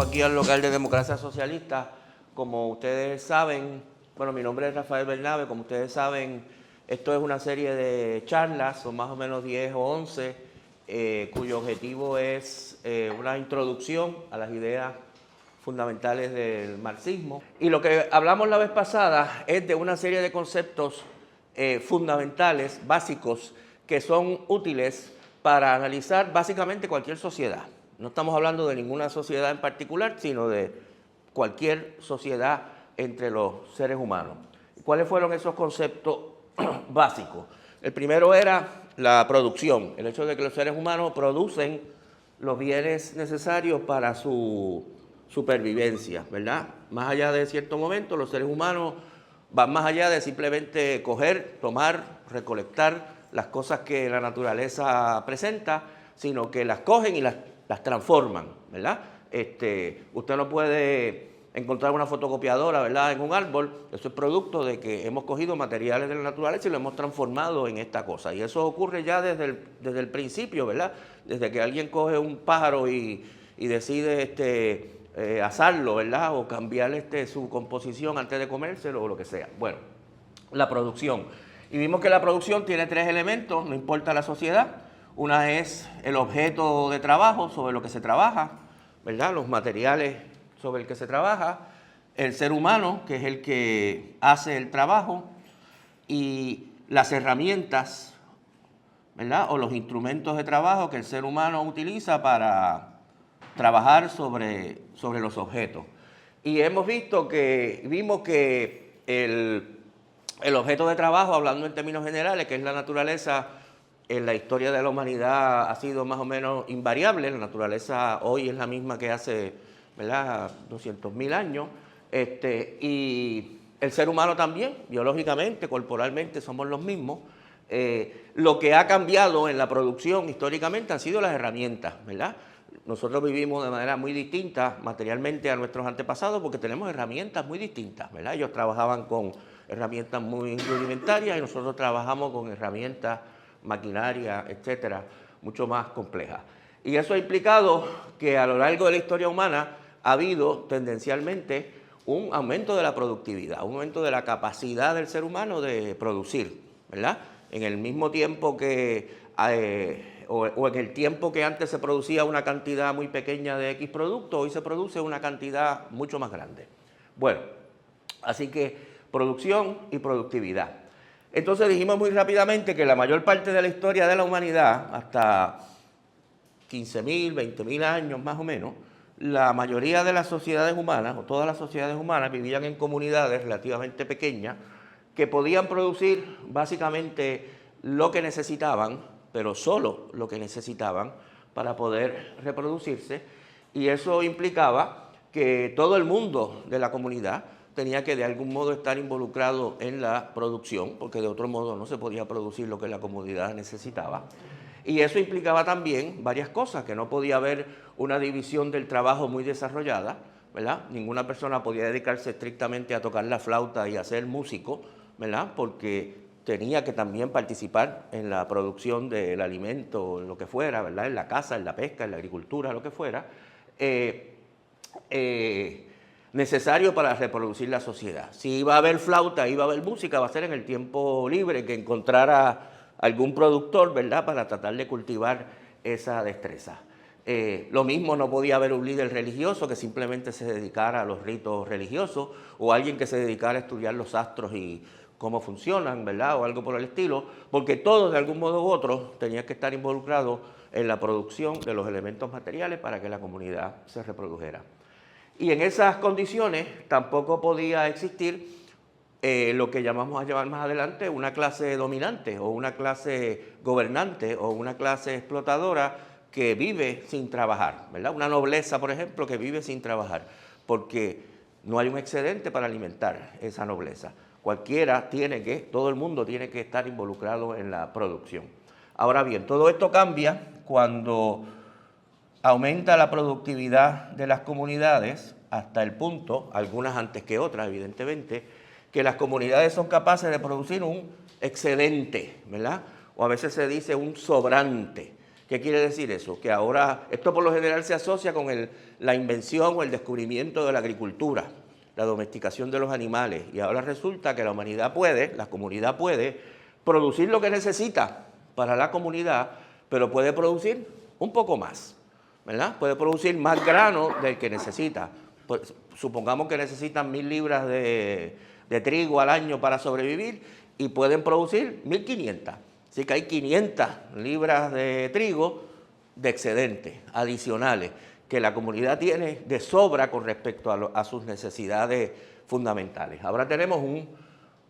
aquí al local de Democracia Socialista. Como ustedes saben, bueno, mi nombre es Rafael Bernabe, como ustedes saben, esto es una serie de charlas, son más o menos 10 o 11, cuyo objetivo es una introducción a las ideas fundamentales del marxismo. Y lo que hablamos la vez pasada es de una serie de conceptos fundamentales, básicos, que son útiles para analizar básicamente cualquier sociedad. No estamos hablando de ninguna sociedad en particular, sino de cualquier sociedad entre los seres humanos. ¿Cuáles fueron esos conceptos básicos? El primero era la producción, el hecho de que los seres humanos producen los bienes necesarios para su supervivencia, ¿verdad? Más allá de cierto momento, los seres humanos van más allá de simplemente coger, tomar, recolectar las cosas que la naturaleza presenta, sino que las cogen y las transforman, ¿verdad? Usted no puede encontrar una fotocopiadora, ¿verdad?, en un árbol. Eso es producto de que hemos cogido materiales de la naturaleza y lo hemos transformado en esta cosa. Y eso ocurre ya desde el principio, ¿verdad? Desde que alguien coge un pájaro y decide asarlo, ¿verdad?, o cambiar su composición antes de comérselo o lo que sea. Bueno, la producción. Y vimos que la producción tiene tres elementos, no importa la sociedad. Una es el objeto de trabajo sobre lo que se trabaja, ¿verdad?, los materiales sobre el que se trabaja, el ser humano, que es el que hace el trabajo, y las herramientas, ¿verdad?, o los instrumentos de trabajo que el ser humano utiliza para trabajar sobre los objetos. Y vimos que el objeto de trabajo, hablando en términos generales, que es la naturaleza, en la historia de la humanidad ha sido más o menos invariable. La naturaleza hoy es la misma que hace, ¿verdad?, 200.000 años. Y el ser humano también, biológicamente, corporalmente, somos los mismos. Lo que ha cambiado en la producción históricamente han sido las herramientas, ¿verdad? Nosotros vivimos de manera muy distinta materialmente a nuestros antepasados porque tenemos herramientas muy distintas, ¿verdad? Ellos trabajaban con herramientas muy rudimentarias y nosotros trabajamos con herramientas, maquinaria, etcétera, mucho más complejas. Y eso ha implicado que a lo largo de la historia humana ha habido tendencialmente un aumento de la productividad, un aumento de la capacidad del ser humano de producir, ¿verdad? En el mismo tiempo que, o en el tiempo que antes se producía una cantidad muy pequeña de X producto, hoy se produce una cantidad mucho más grande. Bueno, así que producción y productividad. Entonces dijimos muy rápidamente que la mayor parte de la historia de la humanidad, hasta 15.000, 20.000 años más o menos, la mayoría de las sociedades humanas, o todas las sociedades humanas, vivían en comunidades relativamente pequeñas que podían producir básicamente lo que necesitaban, pero solo lo que necesitaban para poder reproducirse, y eso implicaba que todo el mundo de la comunidad tenía que de algún modo estar involucrado en la producción, porque de otro modo no se podía producir lo que la comunidad necesitaba. Y eso implicaba también varias cosas, que no podía haber una división del trabajo muy desarrollada, ¿verdad? Ninguna persona podía dedicarse estrictamente a tocar la flauta y a ser músico, ¿verdad?, porque tenía que también participar en la producción del alimento, lo que fuera, ¿verdad?, en la caza, en la pesca, en la agricultura, lo que fuera, necesario para reproducir la sociedad. Si iba a haber flauta, iba a haber música, va a ser en el tiempo libre que encontrara algún productor, ¿verdad?, para tratar de cultivar esa destreza. Lo mismo, no podía haber un líder religioso que simplemente se dedicara a los ritos religiosos, o alguien que se dedicara a estudiar los astros y cómo funcionan, ¿verdad?, o algo por el estilo, porque todos de algún modo u otro tenían que estar involucrados en la producción de los elementos materiales para que la comunidad se reprodujera. Y en esas condiciones tampoco podía existir lo que llamamos a llamar más adelante una clase dominante o una clase gobernante o una clase explotadora que vive sin trabajar, ¿verdad? Una nobleza, por ejemplo, que vive sin trabajar, porque no hay un excedente para alimentar esa nobleza. Todo el mundo tiene que estar involucrado en la producción. Ahora bien, todo esto cambia cuando aumenta la productividad de las comunidades hasta el punto, algunas antes que otras evidentemente, que las comunidades son capaces de producir un excedente, ¿verdad? O a veces se dice un sobrante. ¿Qué quiere decir eso? Que ahora, esto por lo general se asocia con la invención o el descubrimiento de la agricultura, la domesticación de los animales, y ahora resulta que la humanidad puede, la comunidad puede, producir lo que necesita para la comunidad, pero puede producir un poco más, ¿verdad? Puede producir más grano del que necesita. Pues, supongamos que necesitan 1000 libras de trigo al año para sobrevivir y pueden producir 1500. Así que hay 500 libras de trigo de excedentes adicionales que la comunidad tiene de sobra con respecto a sus necesidades fundamentales. Ahora tenemos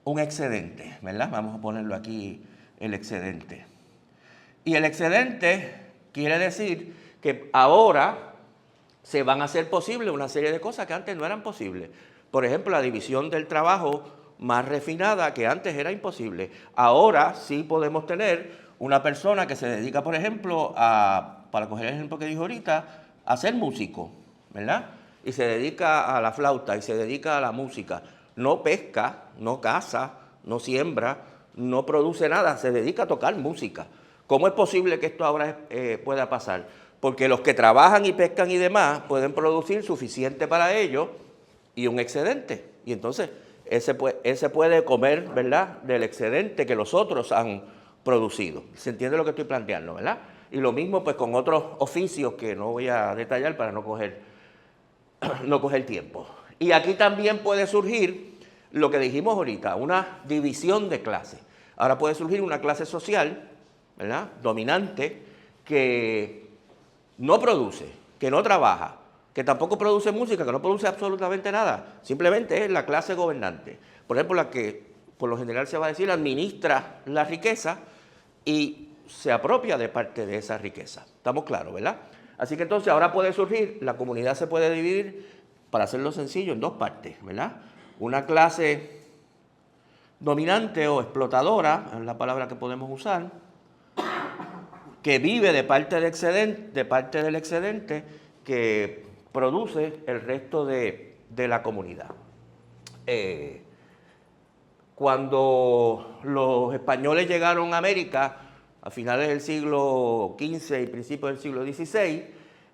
un excedente, ¿verdad? Vamos a ponerlo aquí, el excedente. Y el excedente quiere decir que ahora se van a hacer posibles una serie de cosas que antes no eran posibles. Por ejemplo, la división del trabajo más refinada que antes era imposible. Ahora sí podemos tener una persona que se dedica, por ejemplo, para coger el ejemplo que dijo ahorita, a ser músico, ¿verdad? Y se dedica a la flauta y se dedica a la música. No pesca, no caza, no siembra, no produce nada, se dedica a tocar música. ¿Cómo es posible que esto ahora pueda pasar? Porque los que trabajan y pescan y demás pueden producir suficiente para ellos y un excedente. Y entonces ese puede comer, ¿verdad?, del excedente que los otros han producido. ¿Se entiende lo que estoy planteando, verdad? Y lo mismo pues con otros oficios que no voy a detallar para no coger tiempo. Y aquí también puede surgir lo que dijimos ahorita, una división de clases. Ahora puede surgir una clase social, ¿verdad?, dominante, que no produce, que no trabaja, que tampoco produce música, que no produce absolutamente nada. Simplemente es la clase gobernante. Por ejemplo, la que por lo general se va a decir administra la riqueza y se apropia de parte de esa riqueza. ¿Estamos claros, verdad? Así que entonces ahora puede surgir, la comunidad se puede dividir, para hacerlo sencillo, en dos partes, ¿verdad? Una clase dominante o explotadora, es la palabra que podemos usar, que vive de parte del excedente que produce el resto de la comunidad. Cuando los españoles llegaron a América a finales del siglo XV y principios del siglo XVI,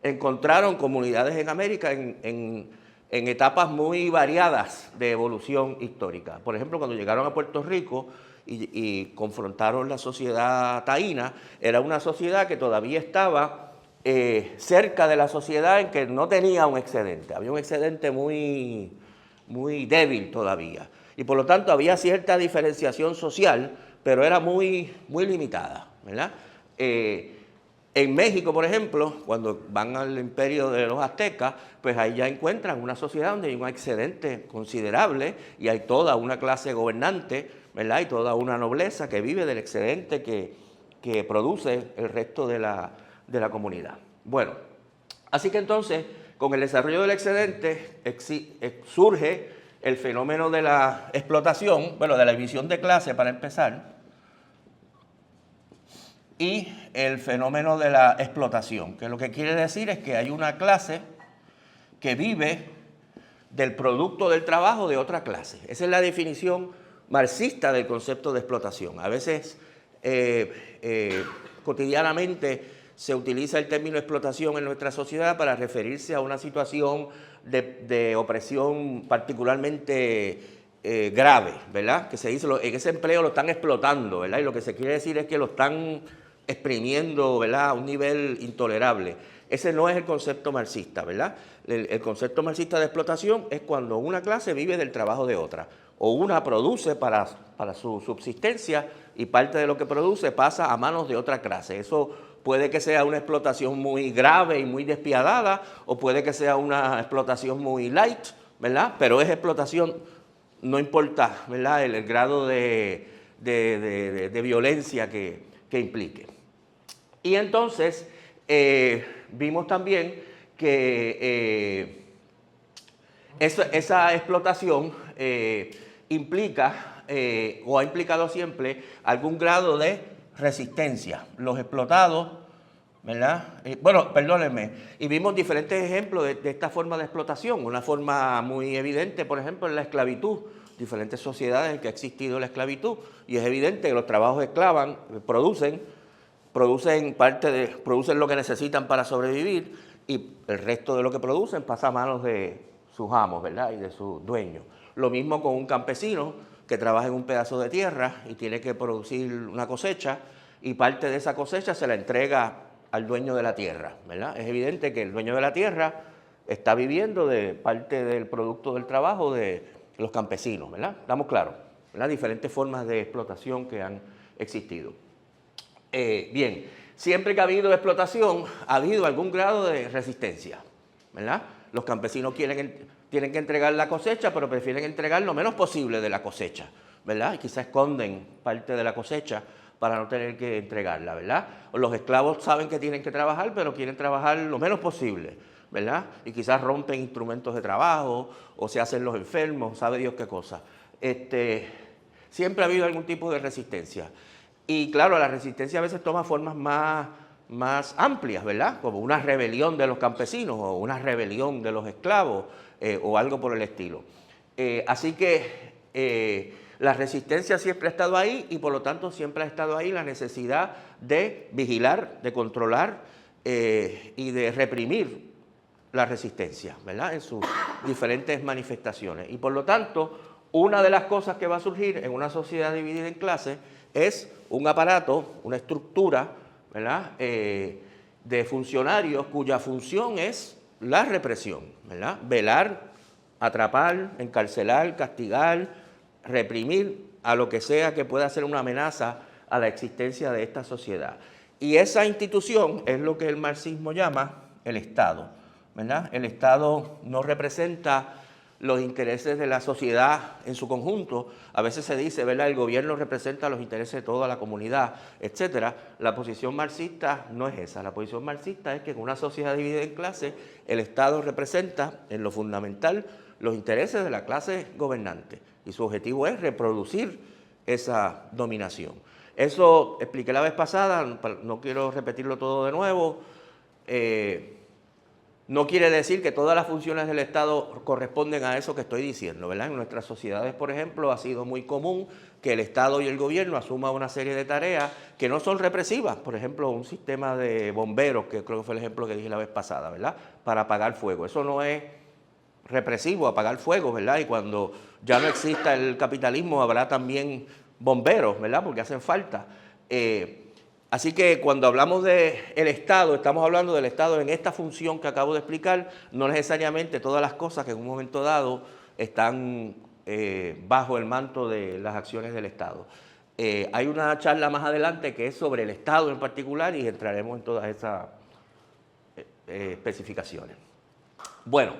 encontraron comunidades en América en etapas muy variadas de evolución histórica. Por ejemplo, cuando llegaron a Puerto Rico y confrontaron la sociedad taína, era una sociedad que todavía estaba cerca de la sociedad en que no tenía un excedente. Había un excedente muy, muy débil todavía. Y por lo tanto había cierta diferenciación social, pero era muy, muy limitada, ¿verdad? En México, por ejemplo, cuando van al imperio de los aztecas, pues ahí ya encuentran una sociedad donde hay un excedente considerable y hay toda una clase gobernante, ¿verdad? Y toda una nobleza que vive del excedente que produce el resto de la comunidad. Bueno, así que entonces, con el desarrollo del excedente surge el fenómeno de la explotación, bueno, de la división de clase para empezar, y el fenómeno de la explotación, que lo que quiere decir es que hay una clase que vive del producto del trabajo de otra clase. Esa es la definición marxista del concepto de explotación. A veces, cotidianamente, se utiliza el término explotación en nuestra sociedad para referirse a una situación de opresión particularmente grave, ¿verdad? Que se dice, en ese empleo lo están explotando, ¿verdad? Y lo que se quiere decir es que lo están exprimiendo, ¿verdad?, a un nivel intolerable. Ese no es el concepto marxista, ¿verdad? El concepto marxista de explotación es cuando una clase vive del trabajo de otra, o una produce para su subsistencia y parte de lo que produce pasa a manos de otra clase. Eso puede que sea una explotación muy grave y muy despiadada, o puede que sea una explotación muy light, ¿verdad? Pero es explotación, no importa, ¿verdad?, el grado de violencia que implique. Y entonces vimos también que esa explotación implica o ha implicado siempre algún grado de resistencia. Los explotados, ¿verdad? Bueno, perdónenme, y vimos diferentes ejemplos de esta forma de explotación. Una forma muy evidente, por ejemplo, es la esclavitud. Diferentes sociedades en que ha existido la esclavitud, y es evidente que los trabajos esclavos producen producen lo que necesitan para sobrevivir y el resto de lo que producen pasa a manos de sus amos, ¿verdad? Y de sus dueños. Lo mismo con un campesino que trabaja en un pedazo de tierra y tiene que producir una cosecha y parte de esa cosecha se la entrega al dueño de la tierra, ¿verdad? Es evidente que el dueño de la tierra está viviendo de parte del producto del trabajo de los campesinos, ¿verdad? Estamos claros, ¿verdad? Diferentes formas de explotación que han existido. Bien, siempre que ha habido explotación, ha habido algún grado de resistencia, ¿verdad? Los campesinos tienen que entregar la cosecha, pero prefieren entregar lo menos posible de la cosecha, ¿verdad? Y quizás esconden parte de la cosecha para no tener que entregarla, ¿verdad? O los esclavos saben que tienen que trabajar, pero quieren trabajar lo menos posible, ¿verdad? Y quizás rompen instrumentos de trabajo o se hacen los enfermos, sabe Dios qué cosa. Siempre ha habido algún tipo de resistencia. Y claro, la resistencia a veces toma formas más amplias, ¿verdad? Como una rebelión de los campesinos o una rebelión de los esclavos o algo por el estilo. Así que la resistencia siempre ha estado ahí y por lo tanto siempre ha estado ahí la necesidad de vigilar, de controlar y de reprimir la resistencia, ¿verdad? En sus diferentes manifestaciones. Y por lo tanto, una de las cosas que va a surgir en una sociedad dividida en clases es un aparato, una estructura, ¿verdad? De funcionarios cuya función es la represión, ¿verdad? Velar, atrapar, encarcelar, castigar, reprimir a lo que sea que pueda ser una amenaza a la existencia de esta sociedad. Y esa institución es lo que el marxismo llama el Estado, ¿verdad? El Estado no representa los intereses de la sociedad en su conjunto. A veces se dice, ¿verdad?, el gobierno representa los intereses de toda la comunidad, etcétera. La posición marxista no es esa. La posición marxista es que en una sociedad dividida en clases, el Estado representa en lo fundamental los intereses de la clase gobernante y su objetivo es reproducir esa dominación. Eso expliqué la vez pasada, no quiero repetirlo todo de nuevo. No quiere decir que todas las funciones del Estado corresponden a eso que estoy diciendo, ¿verdad? En nuestras sociedades, por ejemplo, ha sido muy común que el Estado y el gobierno asuman una serie de tareas que no son represivas. Por ejemplo, un sistema de bomberos, que creo que fue el ejemplo que dije la vez pasada, ¿verdad? Para apagar fuego. Eso no es represivo, apagar fuego, ¿verdad? Y cuando ya no exista el capitalismo habrá también bomberos, ¿verdad? Porque hacen falta. Así que cuando hablamos del Estado, estamos hablando del Estado en esta función que acabo de explicar, no necesariamente todas las cosas que en un momento dado están bajo el manto de las acciones del Estado. Hay una charla más adelante que es sobre el Estado en particular y entraremos en todas esas especificaciones. Bueno,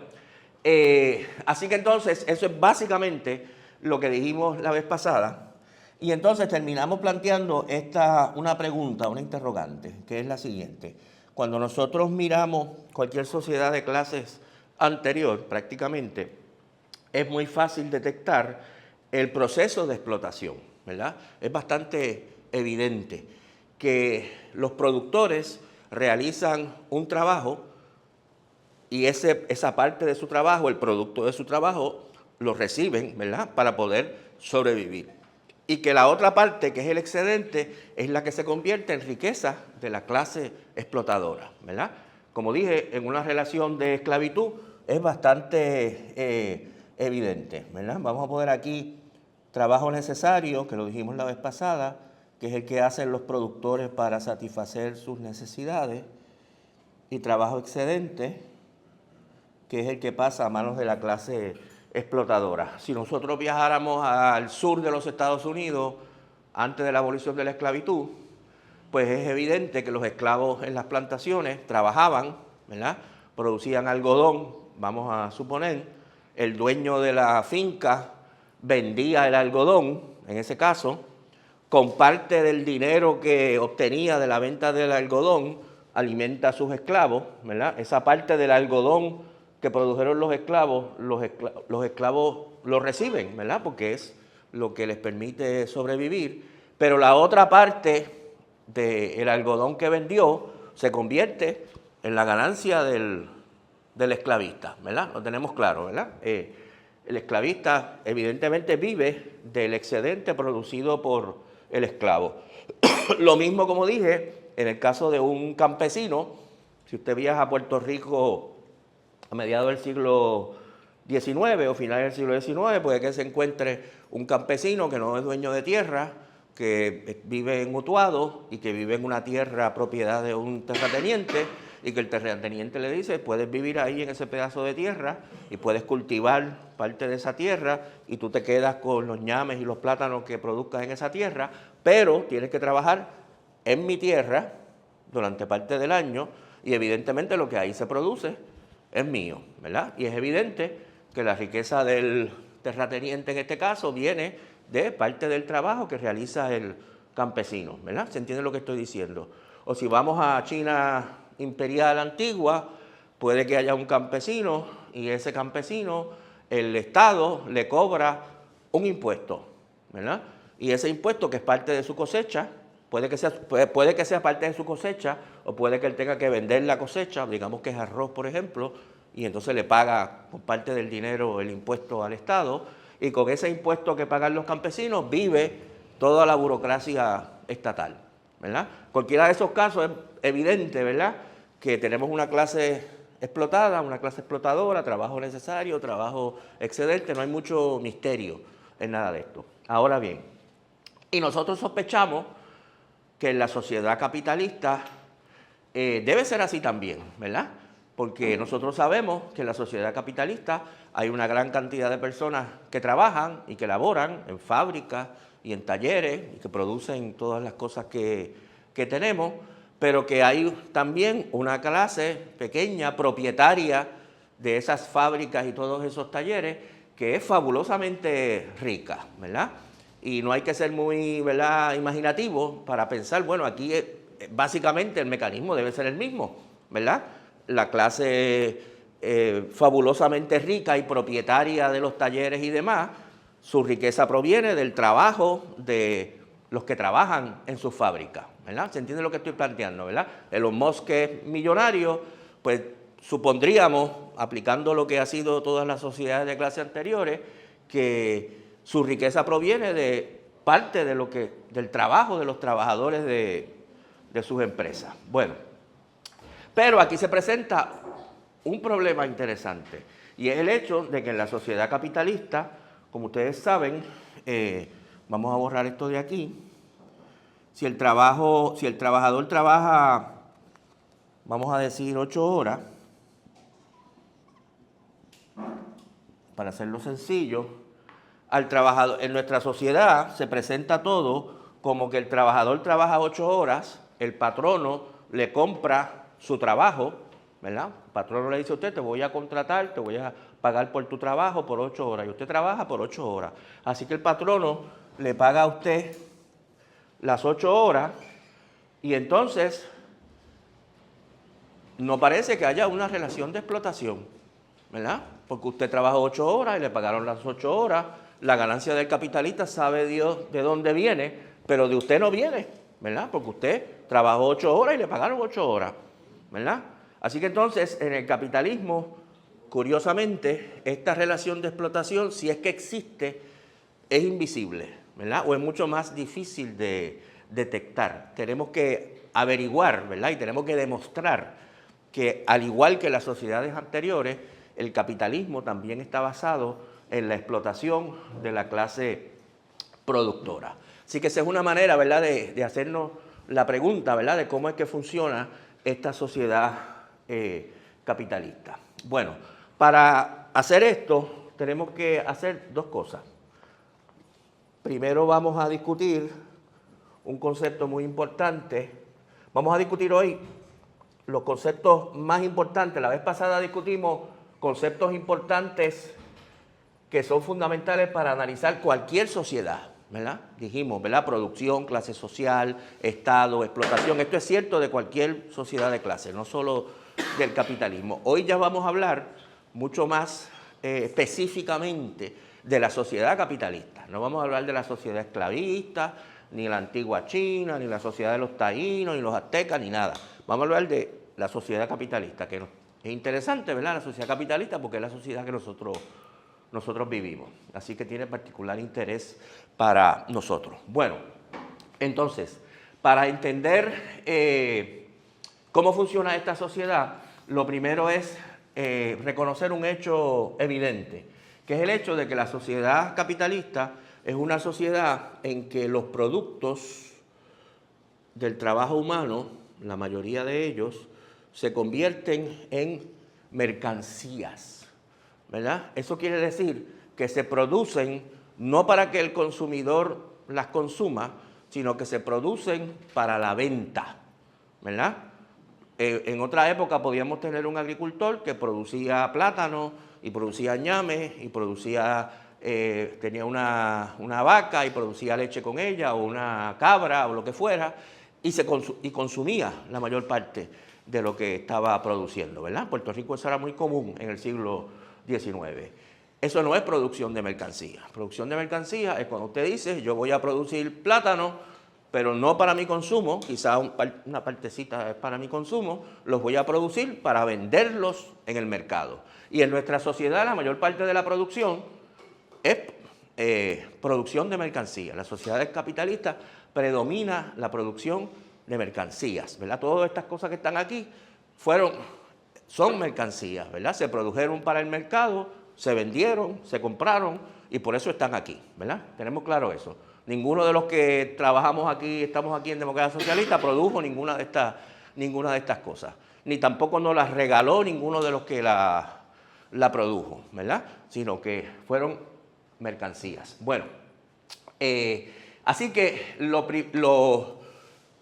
así que entonces eso es básicamente lo que dijimos la vez pasada. Y entonces terminamos planteando una pregunta, una interrogante, que es la siguiente. Cuando nosotros miramos cualquier sociedad de clases anterior, prácticamente, es muy fácil detectar el proceso de explotación, ¿verdad? Es bastante evidente que los productores realizan un trabajo y esa parte de su trabajo, el producto de su trabajo, lo reciben, ¿verdad?, para poder sobrevivir. Y que la otra parte, que es el excedente, es la que se convierte en riqueza de la clase explotadora, ¿verdad? Como dije, en una relación de esclavitud es bastante evidente, ¿verdad? Vamos a poner aquí trabajo necesario, que lo dijimos la vez pasada, que es el que hacen los productores para satisfacer sus necesidades, y trabajo excedente, que es el que pasa a manos de la clase explotadora. Si nosotros viajáramos al sur de los Estados Unidos, antes de la abolición de la esclavitud, pues es evidente que los esclavos en las plantaciones trabajaban, ¿verdad?, producían algodón, vamos a suponer, el dueño de la finca vendía el algodón, en ese caso, con parte del dinero que obtenía de la venta del algodón, alimenta a sus esclavos, ¿verdad? Esa parte del algodón que produjeron los esclavos lo reciben, ¿verdad? Porque es lo que les permite sobrevivir, pero la otra parte del algodón que vendió se convierte en la ganancia del esclavista, ¿verdad? Lo tenemos claro, ¿verdad? El esclavista evidentemente vive del excedente producido por el esclavo. Lo mismo, como dije, En el caso de un campesino, si usted viaja a Puerto Rico a mediados del siglo XIX o finales del siglo XIX, puede que se encuentre un campesino que no es dueño de tierra, que vive en Utuado y que vive en una tierra propiedad de un terrateniente, y que el terrateniente le dice, puedes vivir ahí en ese pedazo de tierra y puedes cultivar parte de esa tierra y tú te quedas con los ñames y los plátanos que produzcas en esa tierra, pero tienes que trabajar en mi tierra durante parte del año y evidentemente lo que ahí se produce es mío, ¿verdad? Y es evidente que la riqueza del terrateniente en este caso viene de parte del trabajo que realiza el campesino, ¿verdad? ¿Se entiende lo que estoy diciendo? O si vamos a China imperial antigua, puede que haya un campesino y ese campesino, el Estado le cobra un impuesto, ¿verdad? Y ese impuesto que es parte de su cosecha, puede que sea parte de su cosecha o puede que él tenga que vender la cosecha, digamos que es arroz, por ejemplo, y entonces le paga por parte del dinero el impuesto al Estado, y con ese impuesto que pagan los campesinos vive toda la burocracia estatal, ¿verdad? Cualquiera de esos casos es evidente, ¿verdad?, que tenemos una clase explotada, una clase explotadora, trabajo necesario, trabajo excedente, no hay mucho misterio en nada de esto. Ahora bien, y nosotros sospechamos que en la sociedad capitalista debe ser así también, ¿verdad? Porque nosotros sabemos que en la sociedad capitalista hay una gran cantidad de personas que trabajan y que laboran en fábricas y en talleres y que producen todas las cosas que tenemos, pero que hay también una clase pequeña, propietaria de esas fábricas y todos esos talleres, que es fabulosamente rica, ¿verdad? Y no hay que ser muy, ¿verdad?, imaginativo para pensar, bueno, aquí básicamente el mecanismo debe ser el mismo, ¿verdad? La clase fabulosamente rica y propietaria de los talleres y demás, su riqueza proviene del trabajo de los que trabajan en sus fábricas, ¿verdad? ¿Se entiende lo que estoy planteando, verdad? Elon Musk es millonario, pues supondríamos, aplicando lo que ha sido todas las sociedades de clase anteriores, que su riqueza proviene de parte de del trabajo de los trabajadores de sus empresas. Bueno, pero aquí se presenta un problema interesante, y es el hecho de que en la sociedad capitalista, como ustedes saben, vamos a borrar esto de aquí, si el trabajador trabaja, vamos a decir, 8 horas, para hacerlo sencillo, al trabajador, en nuestra sociedad se presenta todo como que el trabajador trabaja 8 horas, el patrono le compra su trabajo, ¿verdad? El patrono le dice a usted, te voy a contratar, te voy a pagar por tu trabajo por 8 horas, y usted trabaja por 8 horas. Así que el patrono le paga a usted las 8 horas, y entonces no parece que haya una relación de explotación, ¿verdad? Porque usted trabajó 8 horas y le pagaron las 8 horas, la ganancia del capitalista sabe Dios de dónde viene, pero de usted no viene, ¿verdad? Porque usted trabajó 8 horas y le pagaron 8 horas, ¿verdad? Así que entonces en el capitalismo, curiosamente, esta relación de explotación, si es que existe, es invisible, ¿verdad? O es mucho más difícil de detectar. Tenemos que averiguar, ¿verdad? Y tenemos que demostrar que, al igual que las sociedades anteriores, el capitalismo también está basado en la explotación de la clase productora. Así que esa es una manera, ¿verdad?, de hacernos la pregunta, ¿verdad?, de cómo es que funciona esta sociedad capitalista. Bueno, para hacer esto tenemos que hacer dos cosas. Primero vamos a discutir un concepto muy importante. Vamos a discutir hoy los conceptos más importantes. La vez pasada discutimos conceptos importantes que son fundamentales para analizar cualquier sociedad, ¿verdad? Dijimos, ¿verdad? Producción, clase social, Estado, explotación. Esto es cierto de cualquier sociedad de clase, no solo del capitalismo. Hoy ya vamos a hablar mucho más específicamente de la sociedad capitalista. No vamos a hablar de la sociedad esclavista, ni la antigua China, ni la sociedad de los taínos, ni los aztecas, ni nada. Vamos a hablar de la sociedad capitalista, que es interesante, ¿verdad? La sociedad capitalista, porque es la sociedad que nosotros vivimos. Así que tiene particular interés para nosotros. Bueno, entonces, Para entender cómo funciona esta sociedad, lo primero es reconocer un hecho evidente, que es el hecho de que la sociedad capitalista es una sociedad en que los productos del trabajo humano, la mayoría de ellos, se convierten en mercancías, ¿verdad? Eso quiere decir que se producen no para que el consumidor las consuma, sino que se producen para la venta, ¿verdad? En otra época podíamos tener un agricultor que producía plátano y producía ñame y producía, tenía una vaca y producía leche con ella o una cabra o lo que fuera y consumía la mayor parte de lo que estaba produciendo, ¿verdad? En Puerto Rico eso era muy común en el siglo XIX. Eso no es producción de mercancía. Producción de mercancía es cuando usted dice, yo voy a producir plátano, pero no para mi consumo, quizá una partecita es para mi consumo, los voy a producir para venderlos en el mercado. Y en nuestra sociedad la mayor parte de la producción es producción de mercancía. Las sociedades capitalistas predomina la producción de mercancías, ¿verdad? Todas estas cosas que están aquí son mercancías, ¿verdad? Se produjeron para el mercado, se vendieron, se compraron y por eso están aquí, ¿verdad? Tenemos claro eso. Ninguno de los que trabajamos aquí, estamos aquí en Democracia Socialista, produjo ninguna de estas cosas. Ni tampoco nos las regaló ninguno de los que la produjo, ¿verdad? Sino que fueron mercancías. Bueno, así que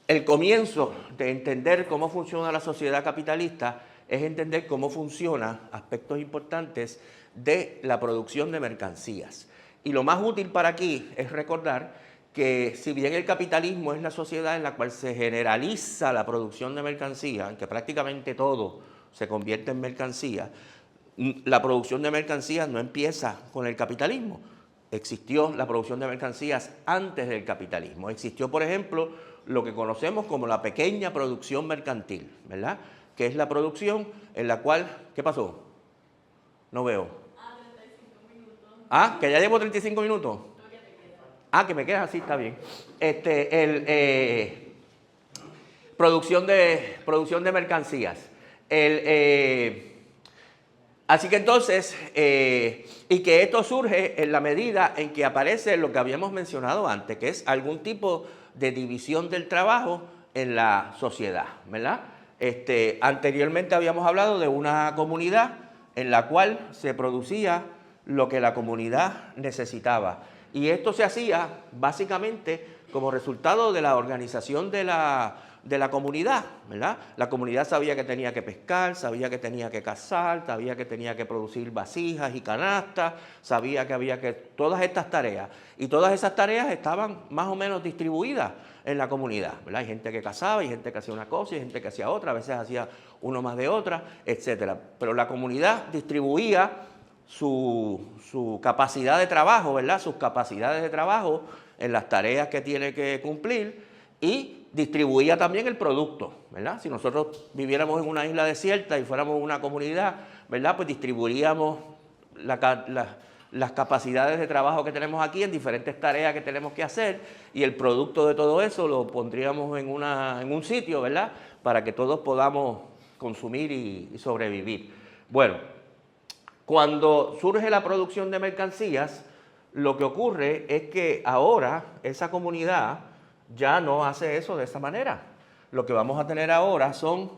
el comienzo de entender cómo funciona la sociedad capitalista es entender cómo funcionan aspectos importantes de la producción de mercancías. Y lo más útil para aquí es recordar que si bien el capitalismo es la sociedad en la cual se generaliza la producción de mercancías, en que prácticamente todo se convierte en mercancía, la producción de mercancías no empieza con el capitalismo. Existió la producción de mercancías antes del capitalismo. Existió, por ejemplo, lo que conocemos como la pequeña producción mercantil, ¿verdad? Que es la producción en la cual... ¿Qué pasó? No veo. 35 minutos. Ah, que ya llevo 35 minutos. Ah, que me quedas así, está bien. Producción de mercancías. Así que entonces, y que esto surge en la medida en que aparece lo que habíamos mencionado antes, que es algún tipo de división del trabajo en la sociedad, ¿verdad? Anteriormente habíamos hablado de una comunidad en la cual se producía lo que la comunidad necesitaba. Y esto se hacía básicamente como resultado de la organización de la comunidad, ¿verdad? La comunidad sabía que tenía que pescar, sabía que tenía que cazar, sabía que tenía que producir vasijas y canastas, sabía que había que... todas estas tareas. Y todas esas tareas estaban más o menos distribuidas en la comunidad, ¿verdad? Hay gente que cazaba, hay gente que hacía una cosa, hay gente que hacía otra, a veces hacía uno más de otra, etcétera. Pero la comunidad distribuía su capacidad de trabajo, ¿verdad? Sus capacidades de trabajo en las tareas que tiene que cumplir y distribuía también el producto, ¿verdad? Si nosotros viviéramos en una isla desierta y fuéramos una comunidad, ¿verdad? Pues distribuiríamos las capacidades de trabajo que tenemos aquí en diferentes tareas que tenemos que hacer y el producto de todo eso lo pondríamos en un sitio, ¿verdad? Para que todos podamos consumir y sobrevivir. Bueno, cuando surge la producción de mercancías, lo que ocurre es que ahora esa comunidad ya no hace eso de esa manera. Lo que vamos a tener ahora son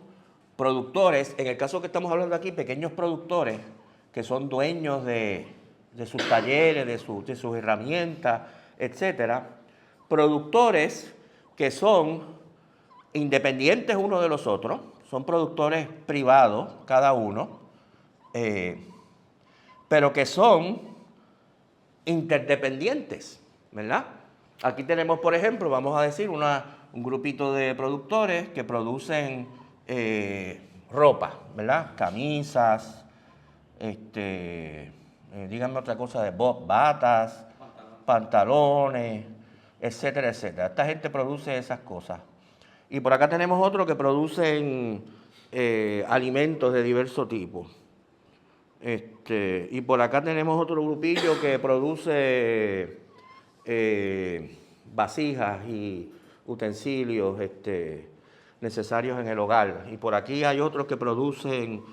productores, en el caso que estamos hablando aquí, pequeños productores que son dueños de sus talleres, de sus herramientas, etcétera. Productores que son independientes unos de los otros, son productores privados cada uno, pero que son interdependientes, ¿verdad? Aquí tenemos, por ejemplo, vamos a decir, un grupito de productores que producen ropa, ¿verdad? Camisas, díganme otra cosa de batas, pantalones, etcétera, etcétera. Esta gente produce esas cosas. Y por acá tenemos otro que producen alimentos de diverso tipo. Y por acá tenemos otro grupillo que produce vasijas y utensilios necesarios en el hogar. Y por aquí hay otros que producen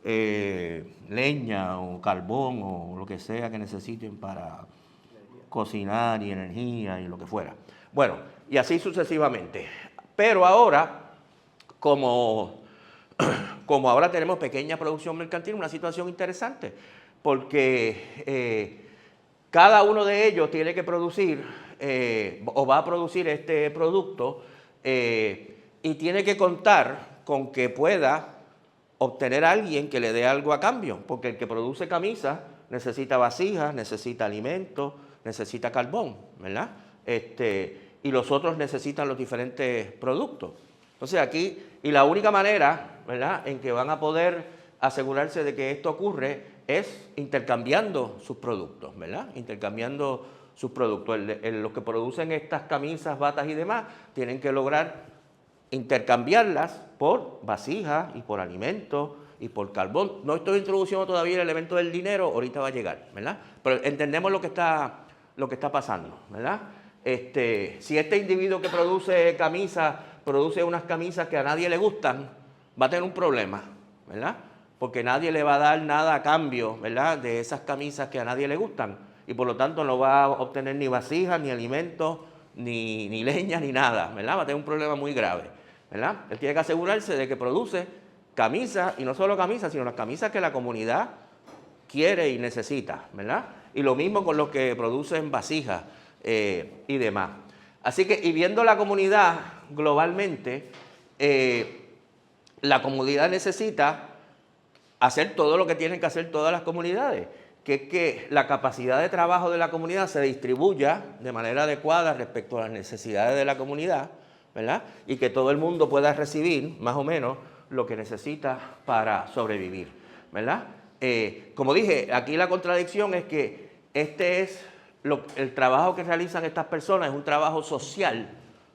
leña o carbón o lo que sea que necesiten para cocinar y energía y lo que fuera. Bueno, y así sucesivamente. Pero ahora, como ahora tenemos pequeña producción mercantil, una situación interesante, porque cada uno de ellos tiene que producir o va a producir este producto y tiene que contar con que pueda obtener a alguien que le dé algo a cambio, porque el que produce camisas necesita vasijas, necesita alimentos, necesita carbón, ¿verdad? Y los otros necesitan los diferentes productos. Entonces aquí, y la única manera, ¿verdad?, en que van a poder asegurarse de que esto ocurre es intercambiando sus productos, ¿verdad? Intercambiando sus productos. Los que producen estas camisas, batas y demás, tienen que lograr intercambiarlas por vasijas y por alimentos y por carbón. No estoy introduciendo todavía el elemento del dinero, ahorita va a llegar, ¿verdad? Pero entendemos lo que está pasando, ¿verdad? Si este individuo que produce camisas, produce unas camisas que a nadie le gustan, va a tener un problema, ¿verdad? Porque nadie le va a dar nada a cambio, ¿verdad?, de esas camisas que a nadie le gustan. Y por lo tanto no va a obtener ni vasijas, ni alimentos, ni leña, ni nada, ¿verdad? Va a tener un problema muy grave, ¿verdad? Él tiene que asegurarse de que produce camisas, y no solo camisas, sino las camisas que la comunidad quiere y necesita, ¿verdad? Y lo mismo con los que producen vasijas y demás. Así que, y viendo la comunidad globalmente, la comunidad necesita hacer todo lo que tienen que hacer todas las comunidades, que es que la capacidad de trabajo de la comunidad se distribuya de manera adecuada respecto a las necesidades de la comunidad, ¿verdad? Y que todo el mundo pueda recibir, más o menos, lo que necesita para sobrevivir, ¿verdad? Como dije, aquí la contradicción es que el trabajo que realizan estas personas es un trabajo social,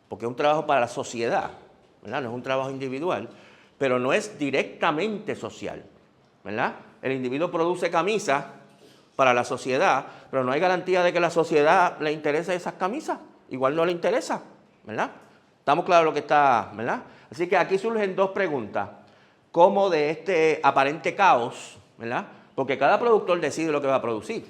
porque es un trabajo para la sociedad, ¿verdad? No es un trabajo individual, pero no es directamente social, ¿verdad? El individuo produce camisas para la sociedad, pero no hay garantía de que a la sociedad le interese esas camisas. Igual no le interesa, ¿verdad? Estamos claros lo que está, ¿verdad? Así que aquí surgen dos preguntas. ¿Cómo de este aparente caos, ¿verdad? Porque cada productor decide lo que va a producir,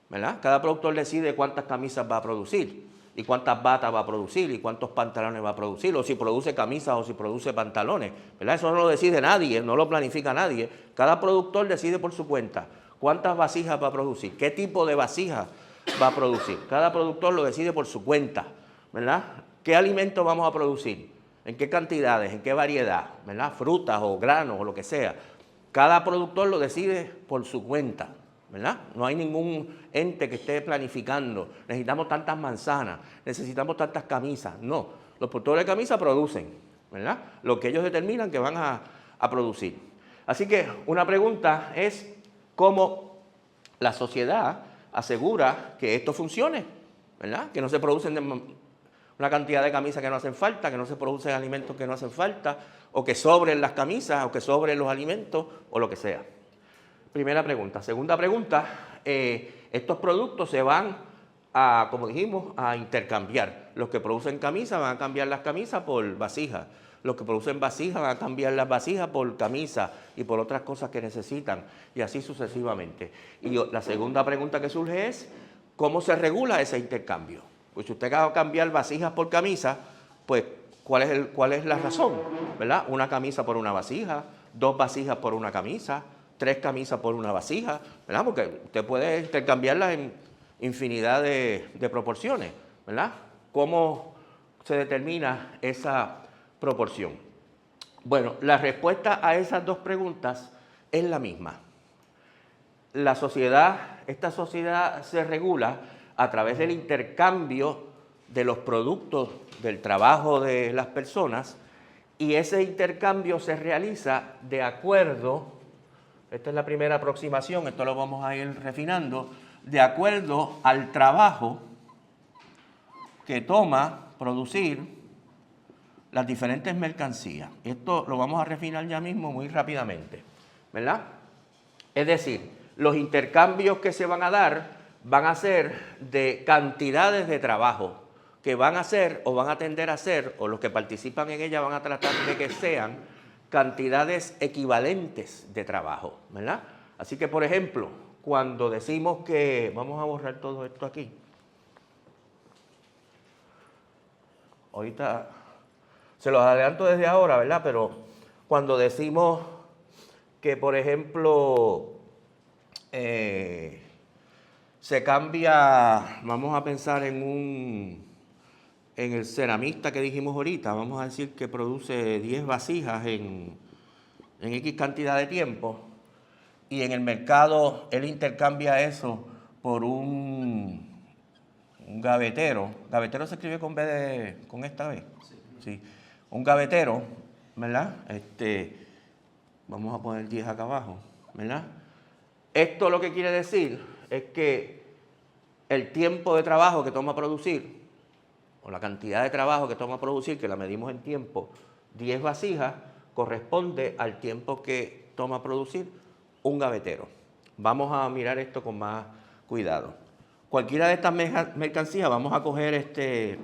¿verdad? Cada productor decide cuántas camisas va a producir y cuántas batas va a producir y cuántos pantalones va a producir, o si produce camisas o si produce pantalones, ¿verdad? Eso no lo decide nadie, no lo planifica nadie. Cada productor decide por su cuenta cuántas vasijas va a producir, qué tipo de vasijas va a producir. Cada productor lo decide por su cuenta, ¿verdad? ¿Qué alimentos vamos a producir? ¿En qué cantidades? ¿En qué variedad? ¿Verdad? Frutas o granos o lo que sea. Cada productor lo decide por su cuenta, ¿verdad? No hay ningún ente que esté planificando. Necesitamos tantas manzanas, necesitamos tantas camisas. No, los productores de camisas producen, ¿verdad? Lo que ellos determinan que van a producir. Así que una pregunta es cómo la sociedad asegura que esto funcione, ¿verdad? Que no se producen una cantidad de camisas que no hacen falta, que no se producen alimentos que no hacen falta, o que sobren las camisas, o que sobren los alimentos, o lo que sea. Primera pregunta. Segunda pregunta, estos productos se van a, como dijimos, a intercambiar. Los que producen camisas van a cambiar las camisas por vasijas. Los que producen vasijas van a cambiar las vasijas por camisas y por otras cosas que necesitan, y así sucesivamente. Y la segunda pregunta que surge es, ¿cómo se regula ese intercambio? Pues si usted va a cambiar vasijas por camisas, pues ¿cuál es la razón? ¿Verdad? Una camisa por una vasija, 2 vasijas por una camisa, 3 camisas por una vasija, ¿verdad? Porque usted puede intercambiarlas en infinidad de proporciones, ¿verdad? ¿Cómo se determina esa proporción? Bueno, la respuesta a esas dos preguntas es la misma. Esta sociedad se regula a través del intercambio de los productos del trabajo de las personas, y ese intercambio se realiza de acuerdo, esta es la primera aproximación, esto lo vamos a ir refinando, de acuerdo al trabajo que toma producir las diferentes mercancías. Esto lo vamos a refinar ya mismo muy rápidamente, ¿verdad? Es decir, los intercambios que se van a dar van a ser de cantidades de trabajo que van a ser o van a tender a ser, o los que participan en ella van a tratar de que sean cantidades equivalentes de trabajo, ¿verdad? Así que, por ejemplo, cuando decimos que, vamos a borrar todo esto aquí, ahorita se los adelanto desde ahora, ¿verdad? Pero cuando decimos que, por ejemplo, se cambia, vamos a pensar en el ceramista que dijimos ahorita, vamos a decir que produce 10 vasijas en X cantidad de tiempo, y en el mercado él intercambia eso por un gavetero. Gavetero se escribe con con esta B. Sí. Un gavetero, ¿verdad? Vamos a poner 10 acá abajo, ¿verdad? Esto lo que quiere decir es que el tiempo de trabajo que toma producir, o la cantidad de trabajo que toma producir, que la medimos en tiempo, 10 vasijas, corresponde al tiempo que toma producir un gavetero. Vamos a mirar esto con más cuidado. Cualquiera de estas mercancías, vamos a coger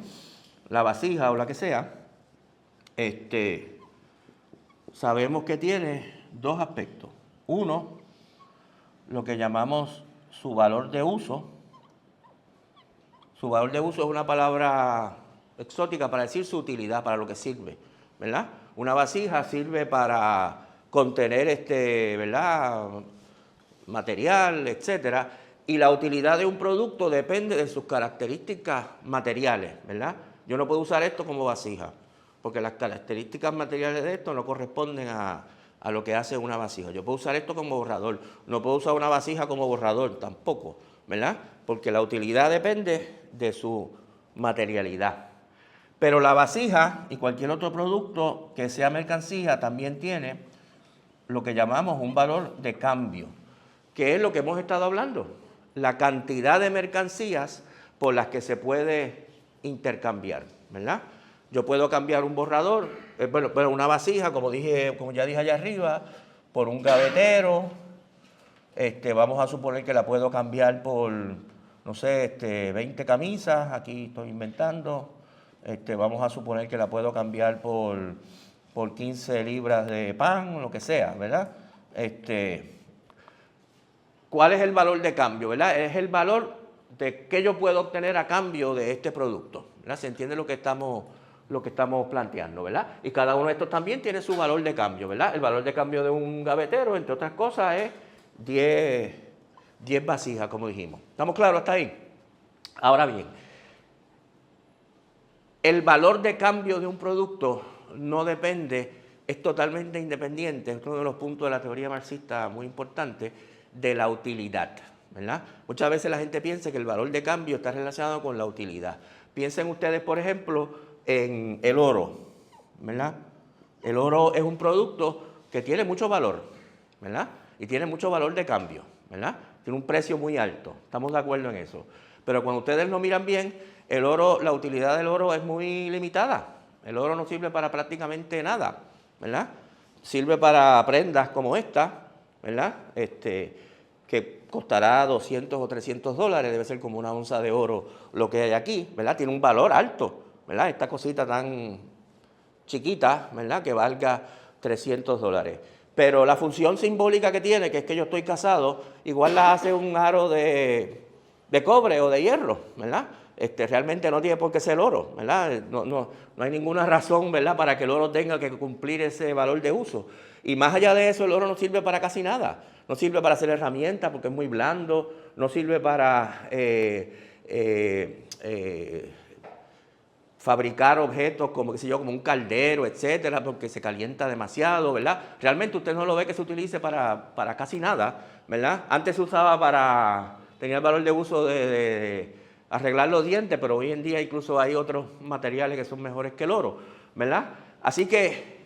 la vasija o la que sea, sabemos que tiene dos aspectos. Uno, lo que llamamos su valor de uso. Su valor de uso es una palabra exótica para decir su utilidad, para lo que sirve, ¿verdad? Una vasija sirve para contener ¿verdad? Material, etcétera, y la utilidad de un producto depende de sus características materiales, ¿verdad? Yo no puedo usar esto como vasija, porque las características materiales de esto no corresponden a lo que hace una vasija. Yo puedo usar esto como borrador, no puedo usar una vasija como borrador tampoco, ¿verdad? Porque la utilidad depende de su materialidad. Pero la vasija y cualquier otro producto que sea mercancía también tiene lo que llamamos un valor de cambio, que es lo que hemos estado hablando, la cantidad de mercancías por las que se puede intercambiar, ¿verdad? Yo puedo cambiar un borrador, pero una vasija, como ya dije allá arriba, por un gavetero. Vamos a suponer que la puedo cambiar por, no sé, 20 camisas, aquí estoy inventando. Vamos a suponer que la puedo cambiar por 15 libras de pan, lo que sea, ¿verdad? ¿Cuál es el valor de cambio, verdad? Es el valor de qué yo puedo obtener a cambio de este producto, ¿verdad? ¿Se entiende lo que estamos planteando, verdad? Y cada uno de estos también tiene su valor de cambio, ¿verdad? El valor de cambio de un gavetero, entre otras cosas, es 10 vasijas, como dijimos. ¿Estamos claros hasta ahí? Ahora bien, el valor de cambio de un producto no depende, es totalmente independiente, es uno de los puntos de la teoría marxista muy importante, de la utilidad, ¿verdad? Muchas veces la gente piensa que el valor de cambio está relacionado con la utilidad. Piensen ustedes, por ejemplo, en el oro, ¿verdad? El oro es un producto que tiene mucho valor, ¿verdad? Y tiene mucho valor de cambio, ¿verdad? Tiene un precio muy alto, estamos de acuerdo en eso. Pero cuando ustedes lo miran bien, el oro, la utilidad del oro es muy limitada. El oro no sirve para prácticamente nada, ¿verdad? Sirve para prendas como esta, ¿verdad? Que costará 200 o 300 dólares, debe ser como una onza de oro lo que hay aquí, ¿verdad? Tiene un valor alto, ¿verdad? Esta cosita tan chiquita, ¿verdad? Que valga 300 dólares. Pero la función simbólica que tiene, que es que yo estoy casado, igual la hace un aro de cobre o de hierro, ¿verdad? Realmente no tiene por qué ser oro, ¿verdad? No hay ninguna razón, ¿verdad?, para que el oro tenga que cumplir ese valor de uso. Y más allá de eso, el oro no sirve para casi nada. No sirve para hacer herramientas porque es muy blando, no sirve para fabricar objetos como, qué sé yo, como un caldero, etcétera, porque se calienta demasiado, ¿verdad? Realmente usted no lo ve que se utilice para casi nada, ¿verdad? Antes se usaba tenía el valor de uso de arreglar los dientes, pero hoy en día incluso hay otros materiales que son mejores que el oro, ¿verdad? Así que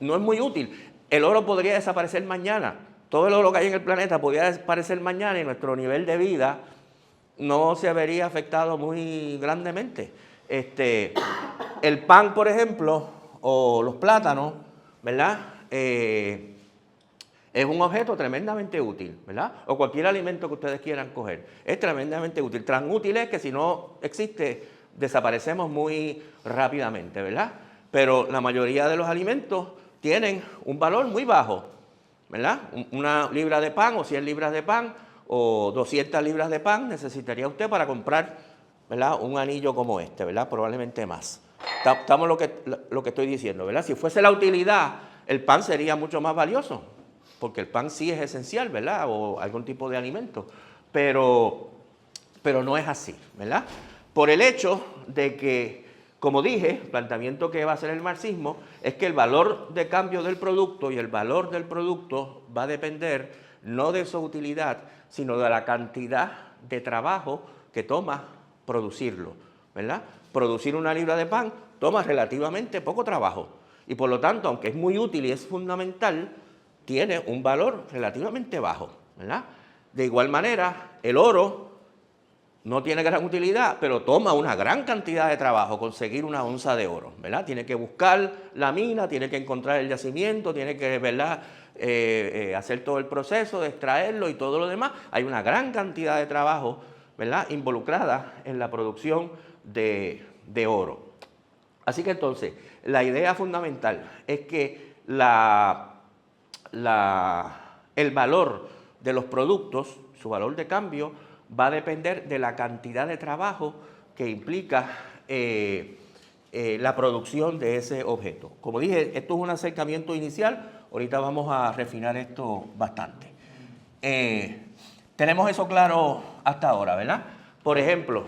no es muy útil. El oro podría desaparecer mañana. Todo el oro que hay en el planeta podría desaparecer mañana y nuestro nivel de vida no se vería afectado muy grandemente. El pan, por ejemplo, o los plátanos, ¿verdad? Es un objeto tremendamente útil, ¿verdad? O cualquier alimento que ustedes quieran coger. Es tremendamente útil. Tan útil es que si no existe, desaparecemos muy rápidamente, ¿verdad? Pero la mayoría de los alimentos tienen un valor muy bajo, ¿verdad? Una libra de pan o 100 libras de pan o 200 libras de pan necesitaría usted para comprar, ¿verdad?, un anillo como este, ¿verdad? Probablemente más. Estamos lo que estoy diciendo, ¿verdad? Si fuese la utilidad, el pan sería mucho más valioso, porque el pan sí es esencial, ¿verdad? O algún tipo de alimento, pero no es así, ¿verdad? Por el hecho de que, como dije, el planteamiento que va a hacer el marxismo es que el valor de cambio del producto y el valor del producto va a depender no de su utilidad, sino de la cantidad de trabajo que toma producirlo, ¿verdad? Producir una libra de pan toma relativamente poco trabajo y por lo tanto, aunque es muy útil y es fundamental, tiene un valor relativamente bajo, ¿verdad? De igual manera, el oro no tiene gran utilidad, pero toma una gran cantidad de trabajo conseguir una onza de oro, ¿verdad? Tiene que buscar la mina, tiene que encontrar el yacimiento, tiene que, ¿verdad?, hacer todo el proceso de extraerlo y todo lo demás. Hay una gran cantidad de trabajo, ¿verdad?, involucrada en la producción de oro. Así que entonces, la idea fundamental es que el valor de los productos, su valor de cambio, va a depender de la cantidad de trabajo que implica la producción de ese objeto. Como dije, esto es un acercamiento inicial, ahorita vamos a refinar esto bastante. Tenemos eso claro hasta ahora, ¿verdad? Por ejemplo,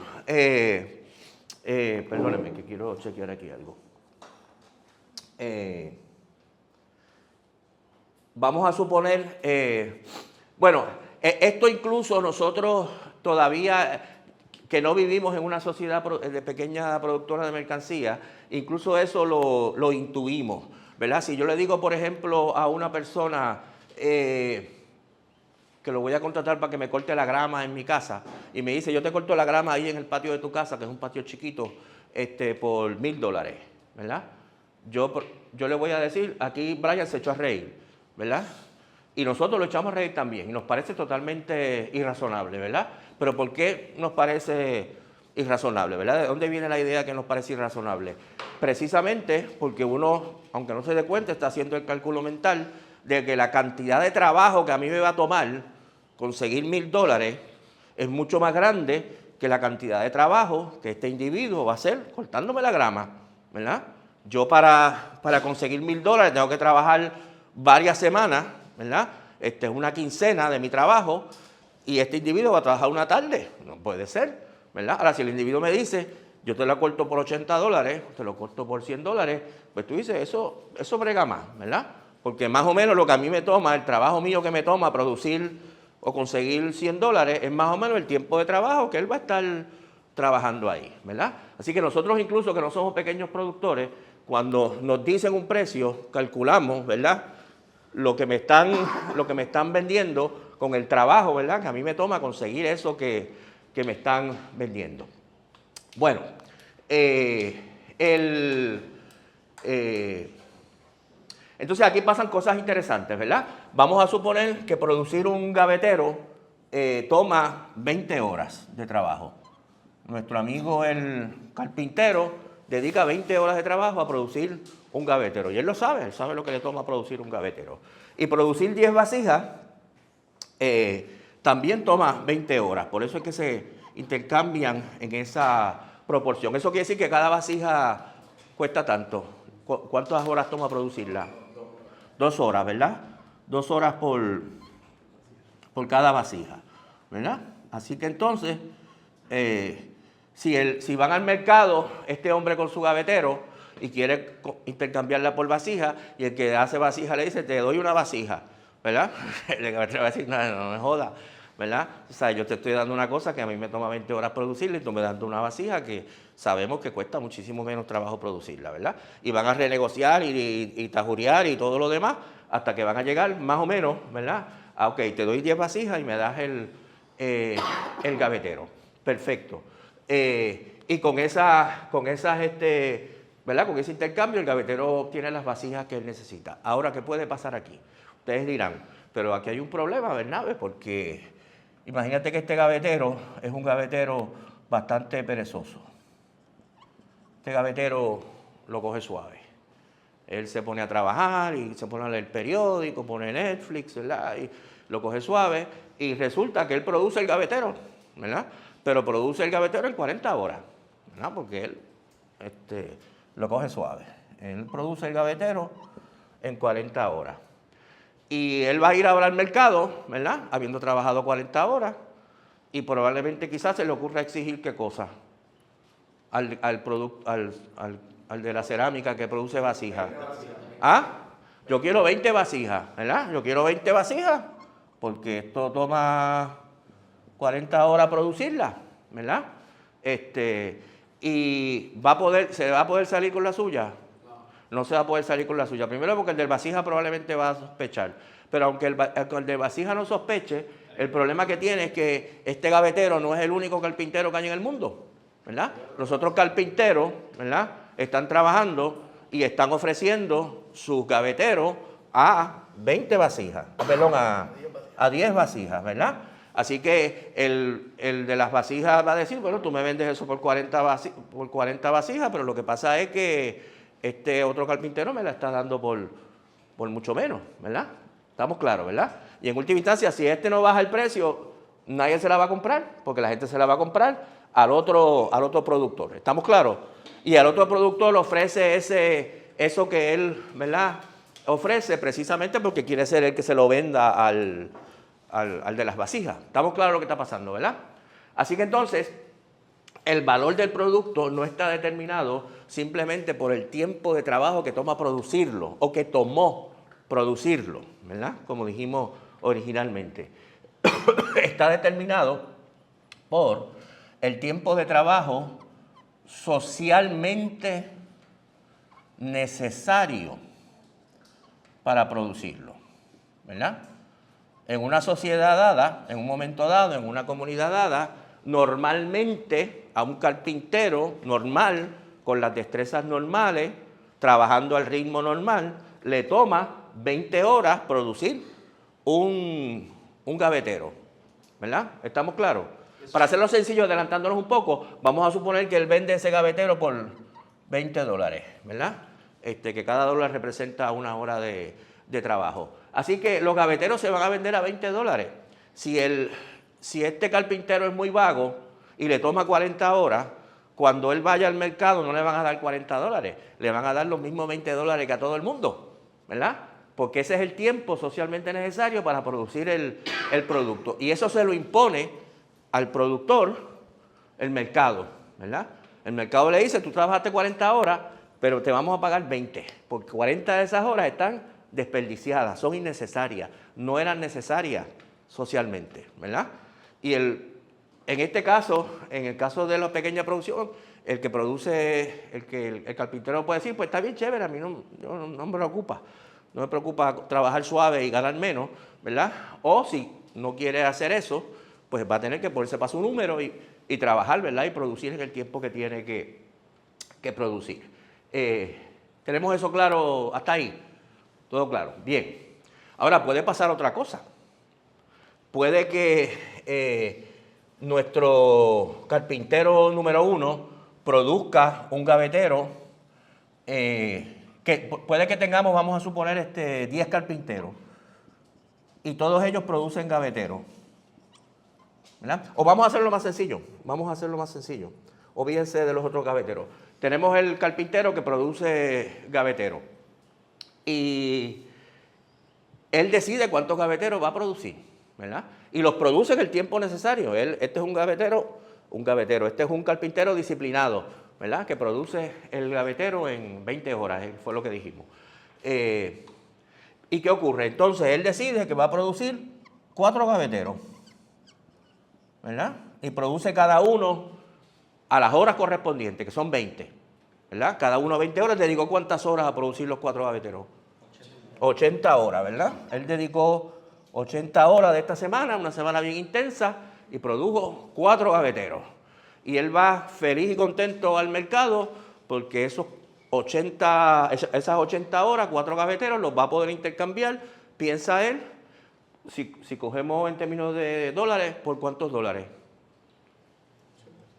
perdónenme que quiero chequear aquí algo. Vamos a suponer, esto incluso nosotros todavía que no vivimos en una sociedad de pequeña productora de mercancía, incluso eso lo intuimos, ¿verdad? Si yo le digo, por ejemplo, a una persona que lo voy a contratar para que me corte la grama en mi casa y me dice, yo te corto la grama ahí en el patio de tu casa, que es un patio chiquito, por $1000, ¿verdad? Yo le voy a decir, aquí Brian se echó a reír, ¿verdad? Y nosotros lo echamos a reír también, y nos parece totalmente irrazonable, ¿verdad? Pero ¿por qué nos parece irrazonable, verdad? ¿De dónde viene la idea que nos parece irrazonable? Precisamente porque uno, aunque no se dé cuenta, está haciendo el cálculo mental de que la cantidad de trabajo que a mí me va a tomar conseguir $1000 es mucho más grande que la cantidad de trabajo que este individuo va a hacer cortándome la grama, ¿verdad? Yo para conseguir $1000 tengo que trabajar varias semanas, ¿verdad? Es una quincena de mi trabajo y este individuo va a trabajar una tarde. No puede ser, ¿verdad? Ahora, si el individuo me dice, yo te lo corto por $80, te lo corto por $100, pues tú dices, eso brega más, ¿verdad? Porque más o menos lo que a mí me toma, el trabajo mío que me toma producir o conseguir $100 es más o menos el tiempo de trabajo que él va a estar trabajando ahí, ¿verdad? Así que nosotros incluso que no somos pequeños productores, cuando nos dicen un precio, calculamos, ¿verdad?, lo que me están vendiendo con el trabajo, ¿verdad?, que a mí me toma conseguir eso que me están vendiendo. Bueno, entonces aquí pasan cosas interesantes, ¿verdad? Vamos a suponer que producir un gavetero toma 20 horas de trabajo. Nuestro amigo el carpintero dedica 20 horas de trabajo a producir un gavetero. Y él sabe lo que le toma producir un gavetero. Y producir 10 vasijas también toma 20 horas. Por eso es que se intercambian en esa proporción. Eso quiere decir que cada vasija cuesta tanto. ¿Cuántas horas toma producirla? 2 horas, ¿verdad? 2 horas por cada vasija, ¿verdad? Así que entonces, si van al mercado, este hombre con su gavetero y quiere intercambiarla por vasija, y el que hace vasija le dice, te doy una vasija, ¿verdad? El gavetero va a decir, no me jodas, ¿verdad? O sea, yo te estoy dando una cosa que a mí me toma 20 horas producirla y tú me das una vasija que sabemos que cuesta muchísimo menos trabajo producirla, ¿verdad? Y van a renegociar y tajurear y todo lo demás hasta que van a llegar más o menos, ¿verdad? Ok, te doy 10 vasijas y me das el gavetero. Perfecto. Y con esas, ¿verdad?, con ese intercambio, el gavetero obtiene las vasijas que él necesita. Ahora, ¿qué puede pasar aquí? Ustedes dirán, pero aquí hay un problema, Bernabe, porque imagínate que este gavetero es un gavetero bastante perezoso. este gavetero lo coge suave. Él se pone a trabajar y se pone a leer el periódico, pone Netflix, ¿verdad? Y lo coge suave y resulta que él produce el gavetero, ¿verdad? Pero produce el gavetero en 40 horas, ¿verdad? Porque él lo coge suave. Él produce el gavetero en 40 horas. Y él va a ir ahora al mercado, ¿verdad? Habiendo trabajado 40 horas y probablemente quizás se le ocurra exigir qué cosa al de la cerámica que produce vasijas. ¿Ah? Yo quiero 20 vasijas, ¿verdad? Yo quiero 20 vasijas porque esto toma 40 horas producirla, ¿verdad? Y ¿se va a poder salir con la suya? No se va a poder salir con la suya. Primero porque el del vasija probablemente va a sospechar. Pero aunque el del vasija no sospeche, el problema que tiene es que este gavetero no es el único carpintero que hay en el mundo, ¿verdad? Los otros carpinteros, ¿verdad?, están trabajando y están ofreciendo sus gaveteros a 20 vasijas, perdón, a 10 vasijas, ¿verdad? Así que el de las vasijas va a decir, bueno, tú me vendes eso por 40 vasijas, pero lo que pasa es que este otro carpintero me la está dando por mucho menos, ¿verdad? Estamos claros, ¿verdad? Y en última instancia, si este no baja el precio, nadie se la va a comprar, porque la gente se la va a comprar al otro productor. ¿Estamos claros? Y al otro productor le ofrece eso que él, ¿verdad?, ofrece precisamente porque quiere ser el que se lo venda al de las vasijas. Estamos claros lo que está pasando, ¿verdad? Así que entonces, el valor del producto no está determinado simplemente por el tiempo de trabajo que toma producirlo o que tomó producirlo, ¿verdad? Como dijimos originalmente. Está determinado por el tiempo de trabajo socialmente necesario para producirlo, ¿verdad? En una sociedad dada, en un momento dado, en una comunidad dada, normalmente a un carpintero normal, con las destrezas normales, trabajando al ritmo normal, le toma 20 horas producir un gavetero, ¿verdad? ¿Estamos claros? Para hacerlo sencillo, adelantándonos un poco, vamos a suponer que él vende ese gavetero por $20, ¿verdad? Que cada dólar representa una hora de trabajo. Así que los gaveteros se van a vender a $20. Si este carpintero es muy vago y le toma 40 horas, cuando él vaya al mercado no le van a dar $40, le van a dar los mismos $20 que a todo el mundo, ¿verdad? Porque ese es el tiempo socialmente necesario para producir el producto. Y eso se lo impone al productor el mercado, ¿verdad? El mercado le dice, tú trabajaste 40 horas, pero te vamos a pagar 20, porque 40 de esas horas están desperdiciadas, son innecesarias, no eran necesarias socialmente, ¿verdad? Y en este caso, en el caso de la pequeña producción, el que produce, el carpintero puede decir, pues está bien chévere, a mí no me preocupa. No me preocupa trabajar suave y ganar menos, ¿verdad? O si no quiere hacer eso, pues va a tener que ponerse para su número y trabajar, ¿verdad? Y producir en el tiempo que tiene que producir. ¿Tenemos eso claro hasta ahí? ¿Todo claro? Bien. Ahora, puede pasar otra cosa. Puede que nuestro carpintero número 1 produzca un gavetero que puede que tengamos, vamos a suponer, 10 carpinteros y todos ellos producen gaveteros, ¿verdad? O vamos a hacerlo más sencillo, olvídense de los otros gaveteros. Tenemos el carpintero que produce gaveteros y él decide cuántos gaveteros va a producir, ¿verdad? Y los produce en el tiempo necesario. Este es un carpintero disciplinado, ¿verdad?, que produce el gavetero en 20 horas, fue lo que dijimos. ¿Y qué ocurre? Entonces, él decide que va a producir 4 gaveteros, ¿verdad? Y produce cada uno a las horas correspondientes, que son 20, ¿verdad? Cada uno 20 horas. ¿Dedicó cuántas horas a producir los 4 gaveteros? 80 horas, ¿verdad? Él dedicó 80 horas de esta semana, una semana bien intensa, y produjo 4 gaveteros. Y él va feliz y contento al mercado porque esas 80 horas, 4 gaveteros, los va a poder intercambiar, piensa él, si cogemos en términos de dólares, ¿por cuántos dólares?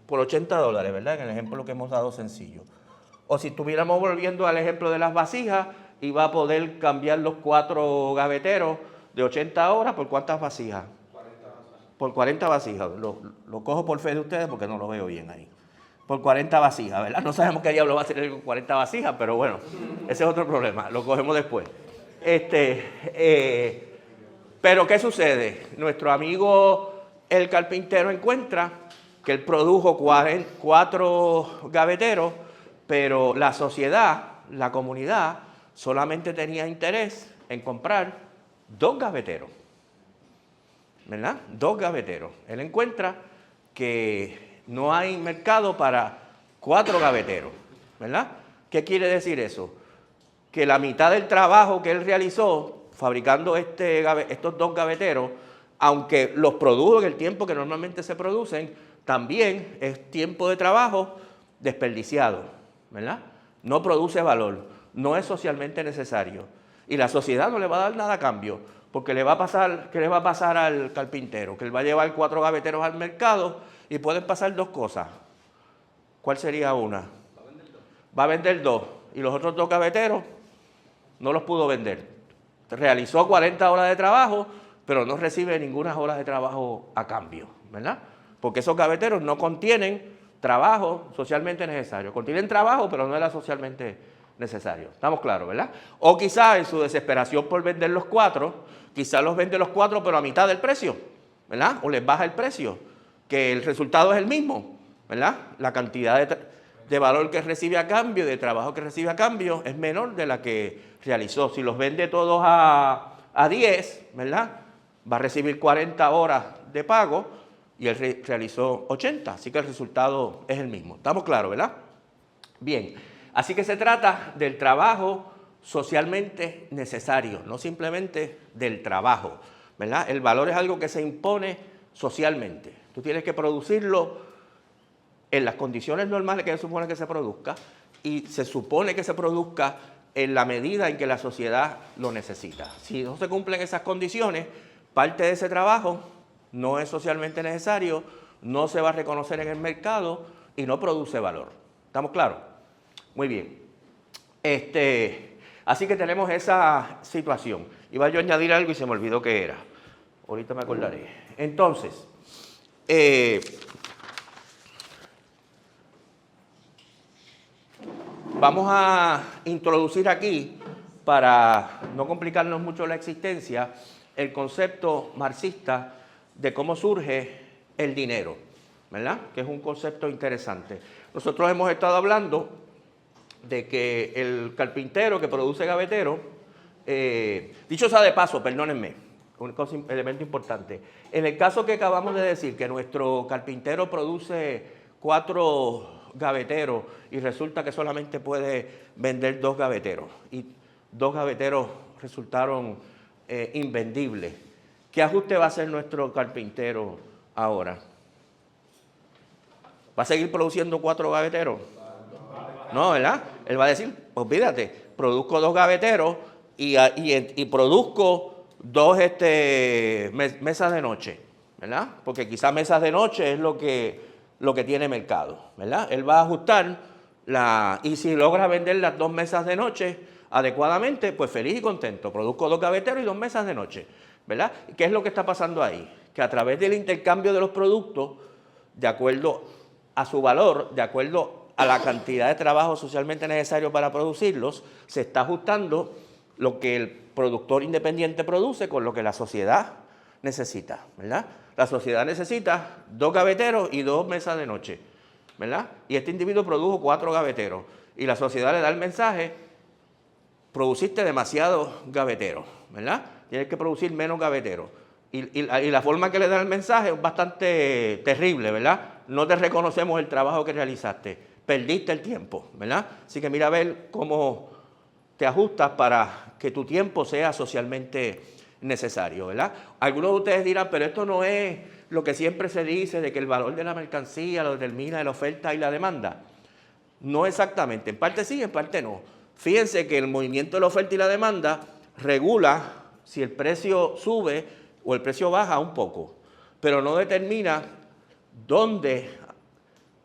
Por $80, ¿verdad? En el ejemplo que hemos dado sencillo. O si estuviéramos volviendo al ejemplo de las vasijas, iba a poder cambiar los 4 gaveteros de 80 horas por ¿cuántas vasijas? 40 vasijas. Por 40 vasijas. Lo cojo por fe de ustedes porque no lo veo bien ahí. Por 40 vasijas, ¿verdad? No sabemos qué diablo va a hacer con 40 vasijas, pero bueno, ese es otro problema. Lo cogemos después. Pero ¿qué sucede? Nuestro amigo el carpintero encuentra que él produjo 4 gaveteros, pero la sociedad, la comunidad, solamente tenía interés en comprar 2 gaveteros, ¿verdad? 2 gaveteros. Él encuentra que no hay mercado para 4 gaveteros, ¿verdad? ¿Qué quiere decir eso? Que la mitad del trabajo que él realizó fabricando estos 2 gaveteros, aunque los produjo en el tiempo que normalmente se producen, también es tiempo de trabajo desperdiciado, ¿verdad? No produce valor, no es socialmente necesario. Y la sociedad no le va a dar nada a cambio, porque ¿qué le va a pasar al carpintero? Que él va a llevar 4 gaveteros al mercado y pueden pasar 2 cosas. ¿Cuál sería una? Va a vender 2. Y los otros 2 gaveteros no los pudo vender. Realizó 40 horas de trabajo, pero no recibe ninguna hora de trabajo a cambio, ¿verdad? Porque esos gaveteros no contienen trabajo socialmente necesario. Contienen trabajo, pero no era socialmente necesario. ¿Estamos claros, verdad? O quizá en su desesperación por vender los 4, quizá los vende los 4 pero a mitad del precio, ¿verdad? O les baja el precio, que el resultado es el mismo, ¿verdad? La cantidad de valor que recibe a cambio, de trabajo que recibe a cambio, es menor de la que realizó. Si los vende todos a 10, ¿verdad? Va a recibir 40 horas de pago y él realizó 80, así que el resultado es el mismo. ¿Estamos claros, verdad? Bien, así que se trata del trabajo socialmente necesario, no simplemente del trabajo, ¿verdad? El valor es algo que se impone socialmente. Tú tienes que producirlo en las condiciones normales que se supone que se produzca y se supone que se produzca en la medida en que la sociedad lo necesita. Si no se cumplen esas condiciones, parte de ese trabajo no es socialmente necesario, no se va a reconocer en el mercado y no produce valor. ¿Estamos claros? Muy bien. Así que tenemos esa situación. Iba yo a añadir algo y se me olvidó qué era. Ahorita me acordaré. Entonces, vamos a introducir aquí, para no complicarnos mucho la existencia, el concepto marxista de cómo surge el dinero, ¿verdad? Que es un concepto interesante. Nosotros hemos estado hablando de que el carpintero que produce gaveteros, dicho sea de paso, perdónenme, un elemento importante. En el caso que acabamos de decir, que nuestro carpintero produce 4 gaveteros y resulta que solamente puede vender 2 gaveteros y 2 gaveteros resultaron invendibles. ¿Qué ajuste va a hacer nuestro carpintero ahora? ¿Va a seguir produciendo 4 gaveteros? No, ¿verdad? Él va a decir, olvídate, produzco 2 gaveteros y produzco 2 mesas de noche, ¿verdad? Porque quizás mesas de noche es lo que tiene mercado, ¿verdad? Él va a ajustar y si logra vender las 2 mesas de noche adecuadamente, pues feliz y contento. Produzco 2 gaveteros y 2 mesas de noche, ¿verdad? ¿Qué es lo que está pasando ahí? Que a través del intercambio de los productos, de acuerdo a su valor, de acuerdo a la cantidad de trabajo socialmente necesario para producirlos, se está ajustando lo que el productor independiente produce con lo que la sociedad necesita, ¿verdad? La sociedad necesita 2 gaveteros y 2 mesas de noche, ¿verdad? Y este individuo produjo 4 gaveteros y la sociedad le da el mensaje: produciste demasiados gaveteros, ¿verdad? Tienes que producir menos gaveteros. Y la forma que le da el mensaje es bastante terrible, ¿verdad? No te reconocemos el trabajo que realizaste, perdiste el tiempo, ¿verdad? Así que mira a ver cómo te ajustas para que tu tiempo sea socialmente necesario, ¿verdad? Algunos de ustedes dirán, pero esto no es lo que siempre se dice de que el valor de la mercancía lo determina la oferta y la demanda. No exactamente, en parte sí, en parte no. Fíjense que el movimiento de la oferta y la demanda regula si el precio sube o el precio baja un poco, pero no determina dónde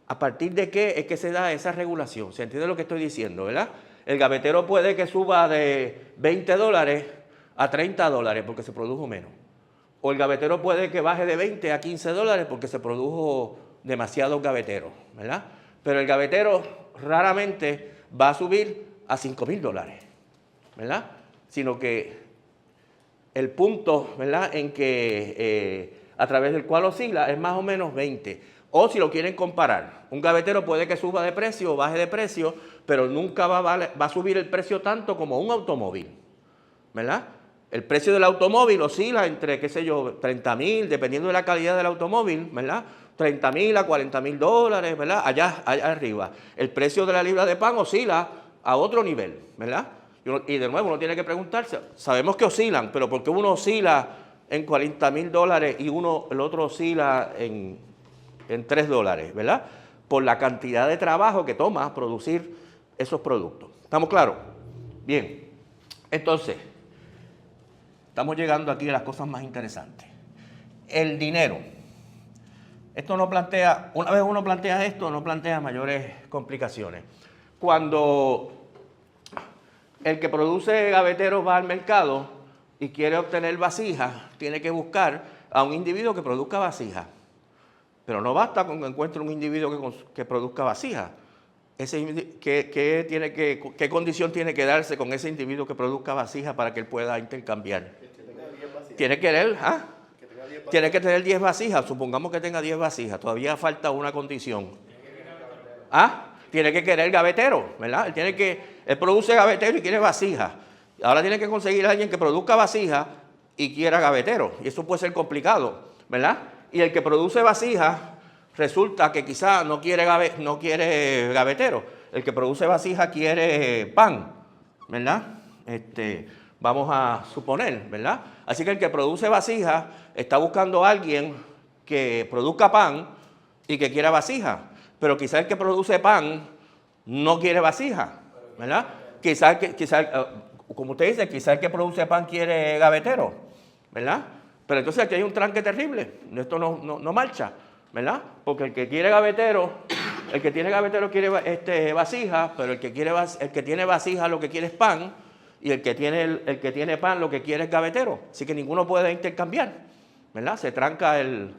¿A partir de qué es que se da esa regulación? ¿Se entiende lo que estoy diciendo, verdad? El gavetero puede que suba de $20 a $30 porque se produjo menos. O el gavetero puede que baje de $20 a $15 porque se produjo demasiados gaveteros, ¿verdad? Pero el gavetero raramente va a subir a $5,000, ¿verdad? Sino que el punto, ¿verdad?, en que a través del cual oscila es más o menos 20. O si lo quieren comparar, un gavetero puede que suba de precio o baje de precio, pero nunca va a subir el precio tanto como un automóvil, ¿verdad? El precio del automóvil oscila entre, qué sé yo, 30,000, dependiendo de la calidad del automóvil, ¿verdad? 30,000 a $40,000, ¿verdad? Allá arriba. El precio de la libra de pan oscila a otro nivel, ¿verdad? Y de nuevo uno tiene que preguntarse, sabemos que oscilan, pero ¿por qué uno oscila en $40,000 y el otro oscila en $3, ¿verdad? Por la cantidad de trabajo que toma producir esos productos. ¿Estamos claros? Bien, entonces, estamos llegando aquí a las cosas más interesantes. El dinero. Esto no plantea, una vez uno plantea esto, no plantea mayores complicaciones. Cuando el que produce gaveteros va al mercado y quiere obtener vasijas, tiene que buscar a un individuo que produzca vasijas. Pero no basta con que encuentre un individuo que produzca vasijas. ¿Qué condición tiene que darse con ese individuo que produzca vasijas para que él pueda intercambiar? Tiene que tener 10 vasijas. Supongamos que tenga 10 vasijas. Todavía falta una condición. Tiene que querer gavetero, ¿verdad? Él produce gavetero y quiere vasijas. Ahora tiene que conseguir a alguien que produzca vasijas y quiera gavetero. Y eso puede ser complicado, ¿verdad? Y el que produce vasijas resulta que quizá no quiere gavetero. El que produce vasijas quiere pan, ¿verdad? Vamos a suponer, ¿verdad? Así que el que produce vasijas está buscando a alguien que produzca pan y que quiera vasijas. Pero quizá el que produce pan no quiere vasijas, ¿verdad? Quizá, como usted dice, quizá el que produce pan quiere gavetero, ¿verdad? Pero entonces aquí hay un tranque terrible, esto no marcha, ¿verdad? Porque el que tiene gavetero quiere vasijas, pero el que tiene vasijas lo que quiere es pan, y el que tiene pan lo que quiere es gavetero. Así que ninguno puede intercambiar, ¿verdad? Se tranca el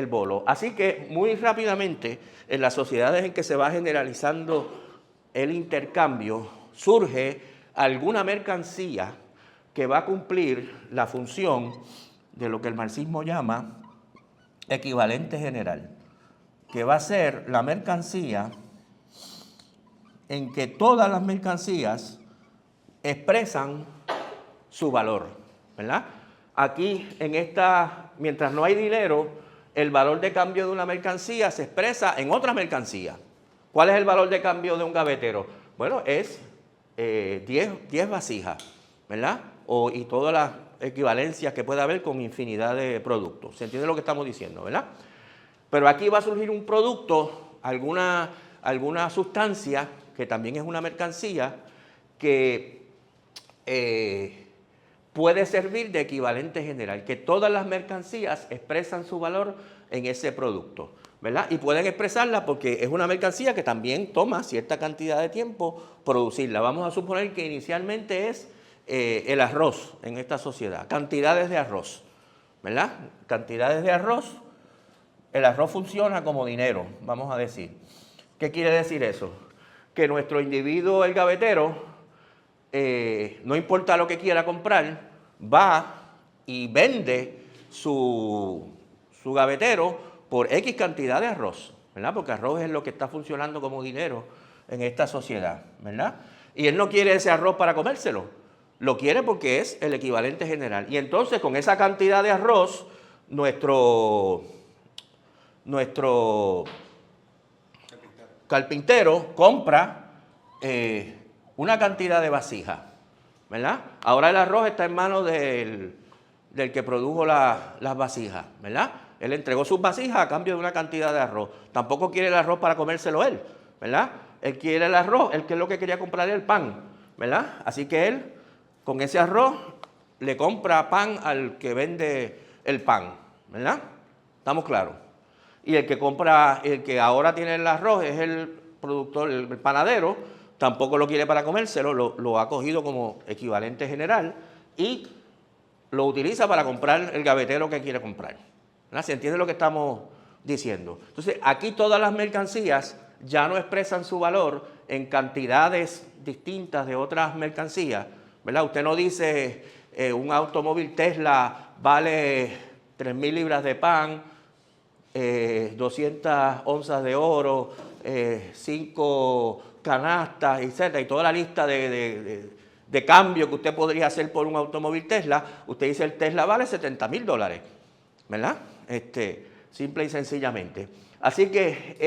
bolo. Así que muy rápidamente, en las sociedades en que se va generalizando el intercambio, surge alguna mercancía que va a cumplir la función de lo que el marxismo llama equivalente general, que va a ser la mercancía en que todas las mercancías expresan su valor, ¿verdad? Aquí, mientras no hay dinero, el valor de cambio de una mercancía se expresa en otra mercancía. ¿Cuál es el valor de cambio de un gavetero? Bueno, es 10 vasijas, ¿verdad? Y todas las equivalencias que puede haber con infinidad de productos. ¿Se entiende lo que estamos diciendo, verdad? Pero aquí va a surgir un producto, alguna sustancia, que también es una mercancía, que puede servir de equivalente general, que todas las mercancías expresan su valor en ese producto, ¿verdad? Y pueden expresarla porque es una mercancía que también toma cierta cantidad de tiempo producirla. Vamos a suponer que inicialmente es el arroz en esta sociedad, cantidades de arroz, ¿verdad? Cantidades de arroz. El arroz funciona como dinero, vamos a decir. ¿Qué quiere decir eso? Que nuestro individuo, el gavetero, no importa lo que quiera comprar, va y vende su gavetero por X cantidad de arroz, ¿verdad? Porque arroz es lo que está funcionando como dinero en esta sociedad, ¿verdad? Y él no quiere ese arroz para comérselo, lo quiere porque es el equivalente general. Y entonces con esa cantidad de arroz, nuestro carpintero compra una cantidad de vasijas, ¿verdad? Ahora el arroz está en manos del que produjo las vasijas, ¿verdad? Él entregó sus vasijas a cambio de una cantidad de arroz. Tampoco quiere el arroz para comérselo él, ¿verdad? Él quiere el arroz, él que es lo que quería comprar el pan, ¿verdad? Así que él, con ese arroz, le compra pan al que vende el pan, ¿verdad? ¿Estamos claros? y el que compra, el que ahora tiene el arroz es el productor, el panadero, tampoco lo quiere para comérselo, lo ha cogido como equivalente general y lo utiliza para comprar el gavetero que quiere comprar. ¿Verdad? ¿Se entiende lo que estamos diciendo? Entonces, aquí todas las mercancías ya no expresan su valor en cantidades distintas de otras mercancías, ¿verdad? Usted no dice un automóvil Tesla vale 3.000 libras de pan, 200 onzas de oro, 5 canastas, etc. Y toda la lista de cambio que usted podría hacer por un automóvil Tesla. Usted dice el Tesla vale $70.000, ¿verdad? Simple y sencillamente. Así que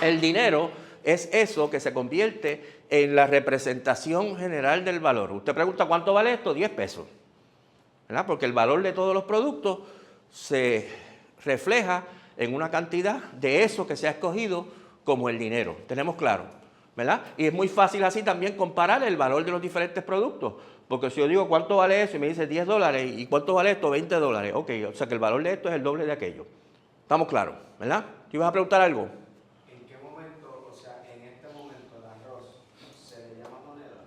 el dinero es eso que se convierte en la representación general del valor. Usted pregunta, ¿cuánto vale esto? 10 pesos. ¿Verdad? Porque el valor de todos los productos se refleja en una cantidad de eso que se ha escogido como el dinero. ¿Tenemos claro? ¿Verdad? Y es muy fácil así también comparar el valor de los diferentes productos. Porque si yo digo, ¿cuánto vale eso? Y me dice $10. ¿Y cuánto vale esto? $20. Ok, o sea que el valor de esto es el doble de aquello. ¿Estamos claros? ¿Verdad? ¿Te ibas a preguntar algo? ¿En qué momento, o sea, en este momento el arroz se le llama moneda?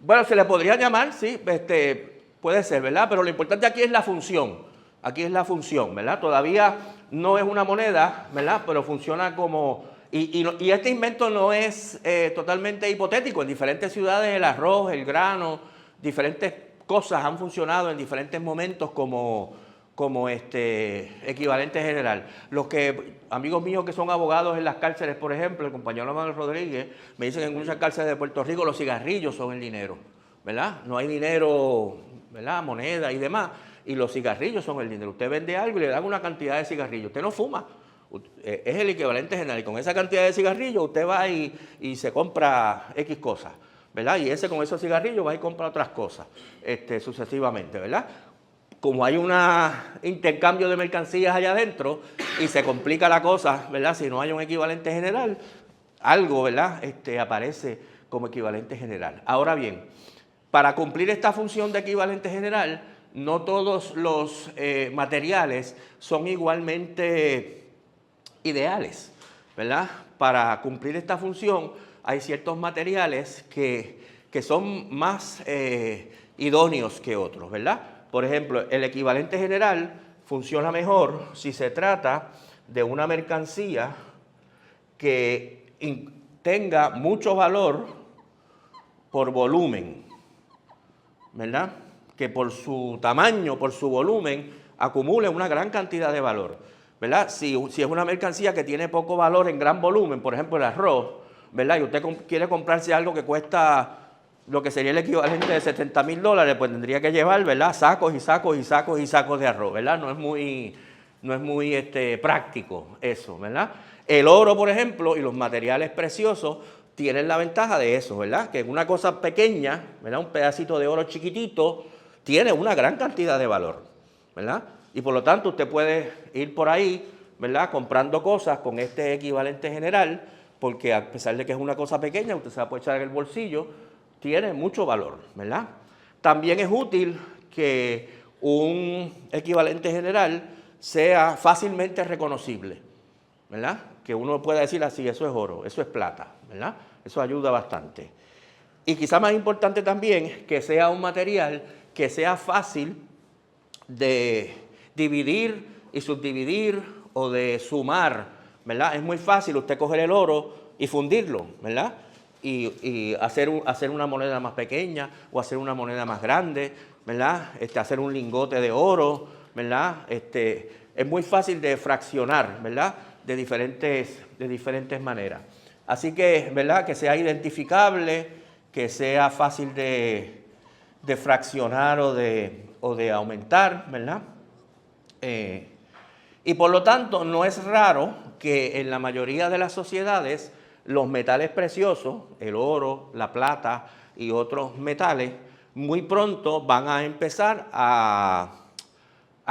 Bueno, se le podría llamar, sí, puede ser, ¿verdad? Pero lo importante aquí es la función. Aquí es la función, ¿verdad? Todavía no es una moneda, ¿verdad? Pero funciona como... Y este invento no es totalmente hipotético. En diferentes ciudades el arroz, el grano, diferentes cosas han funcionado en diferentes momentos como equivalente general. Los que, amigos míos que son abogados en las cárceles, por ejemplo, el compañero Manuel Rodríguez, me dicen que en muchas cárceles de Puerto Rico los cigarrillos son el dinero, ¿verdad? No hay dinero, ¿verdad? Moneda y demás, y los cigarrillos son el dinero. Usted vende algo y le dan una cantidad de cigarrillos. Usted no fuma, es el equivalente general. Y con esa cantidad de cigarrillos usted va y se compra X cosas, ¿verdad? Y con esos cigarrillos va y compra otras cosas, sucesivamente, ¿verdad? Como hay un intercambio de mercancías allá adentro y se complica la cosa, ¿verdad? Si no hay un equivalente general, algo, ¿verdad? Aparece como equivalente general. Ahora bien, para cumplir esta función de equivalente general, no todos los materiales son igualmente ideales, ¿verdad? Para cumplir esta función hay ciertos materiales que son más idóneos que otros, ¿verdad? Por ejemplo, el equivalente general funciona mejor si se trata de una mercancía que tenga mucho valor por volumen, ¿verdad? Que por su tamaño, por su volumen, acumule una gran cantidad de valor, ¿verdad? Si es una mercancía que tiene poco valor en gran volumen, por ejemplo el arroz, ¿verdad? Y usted quiere comprarse algo que cuesta lo que sería el equivalente de $70.000, pues tendría que llevar, ¿verdad? Sacos y sacos y sacos y sacos de arroz, ¿verdad? No es muy práctico eso, ¿verdad? El oro, por ejemplo, y los materiales preciosos tienen la ventaja de eso, ¿verdad? Que una cosa pequeña, ¿verdad? Un pedacito de oro chiquitito, tiene una gran cantidad de valor, ¿verdad? Y por lo tanto usted puede ir por ahí, ¿verdad? Comprando cosas con este equivalente general, porque a pesar de que es una cosa pequeña, usted se la puede echar en el bolsillo, tiene mucho valor, ¿verdad? También es útil que un equivalente general sea fácilmente reconocible, ¿verdad? Que uno pueda decir así, eso es oro, eso es plata, ¿verdad? Eso ayuda bastante. Y quizá más importante también, que sea un material que sea fácil de dividir y subdividir o de sumar, ¿verdad? Es muy fácil usted coger el oro y fundirlo, ¿verdad? Y hacer una moneda más pequeña o hacer una moneda más grande, ¿verdad? Hacer un lingote de oro, ¿verdad? Es muy fácil de fraccionar, ¿verdad? De diferentes maneras. Así que, ¿verdad? Que sea identificable, que sea fácil de fraccionar o de aumentar, ¿verdad? Y por lo tanto, no es raro que en la mayoría de las sociedades los metales preciosos, el oro, la plata y otros metales, muy pronto van a empezar a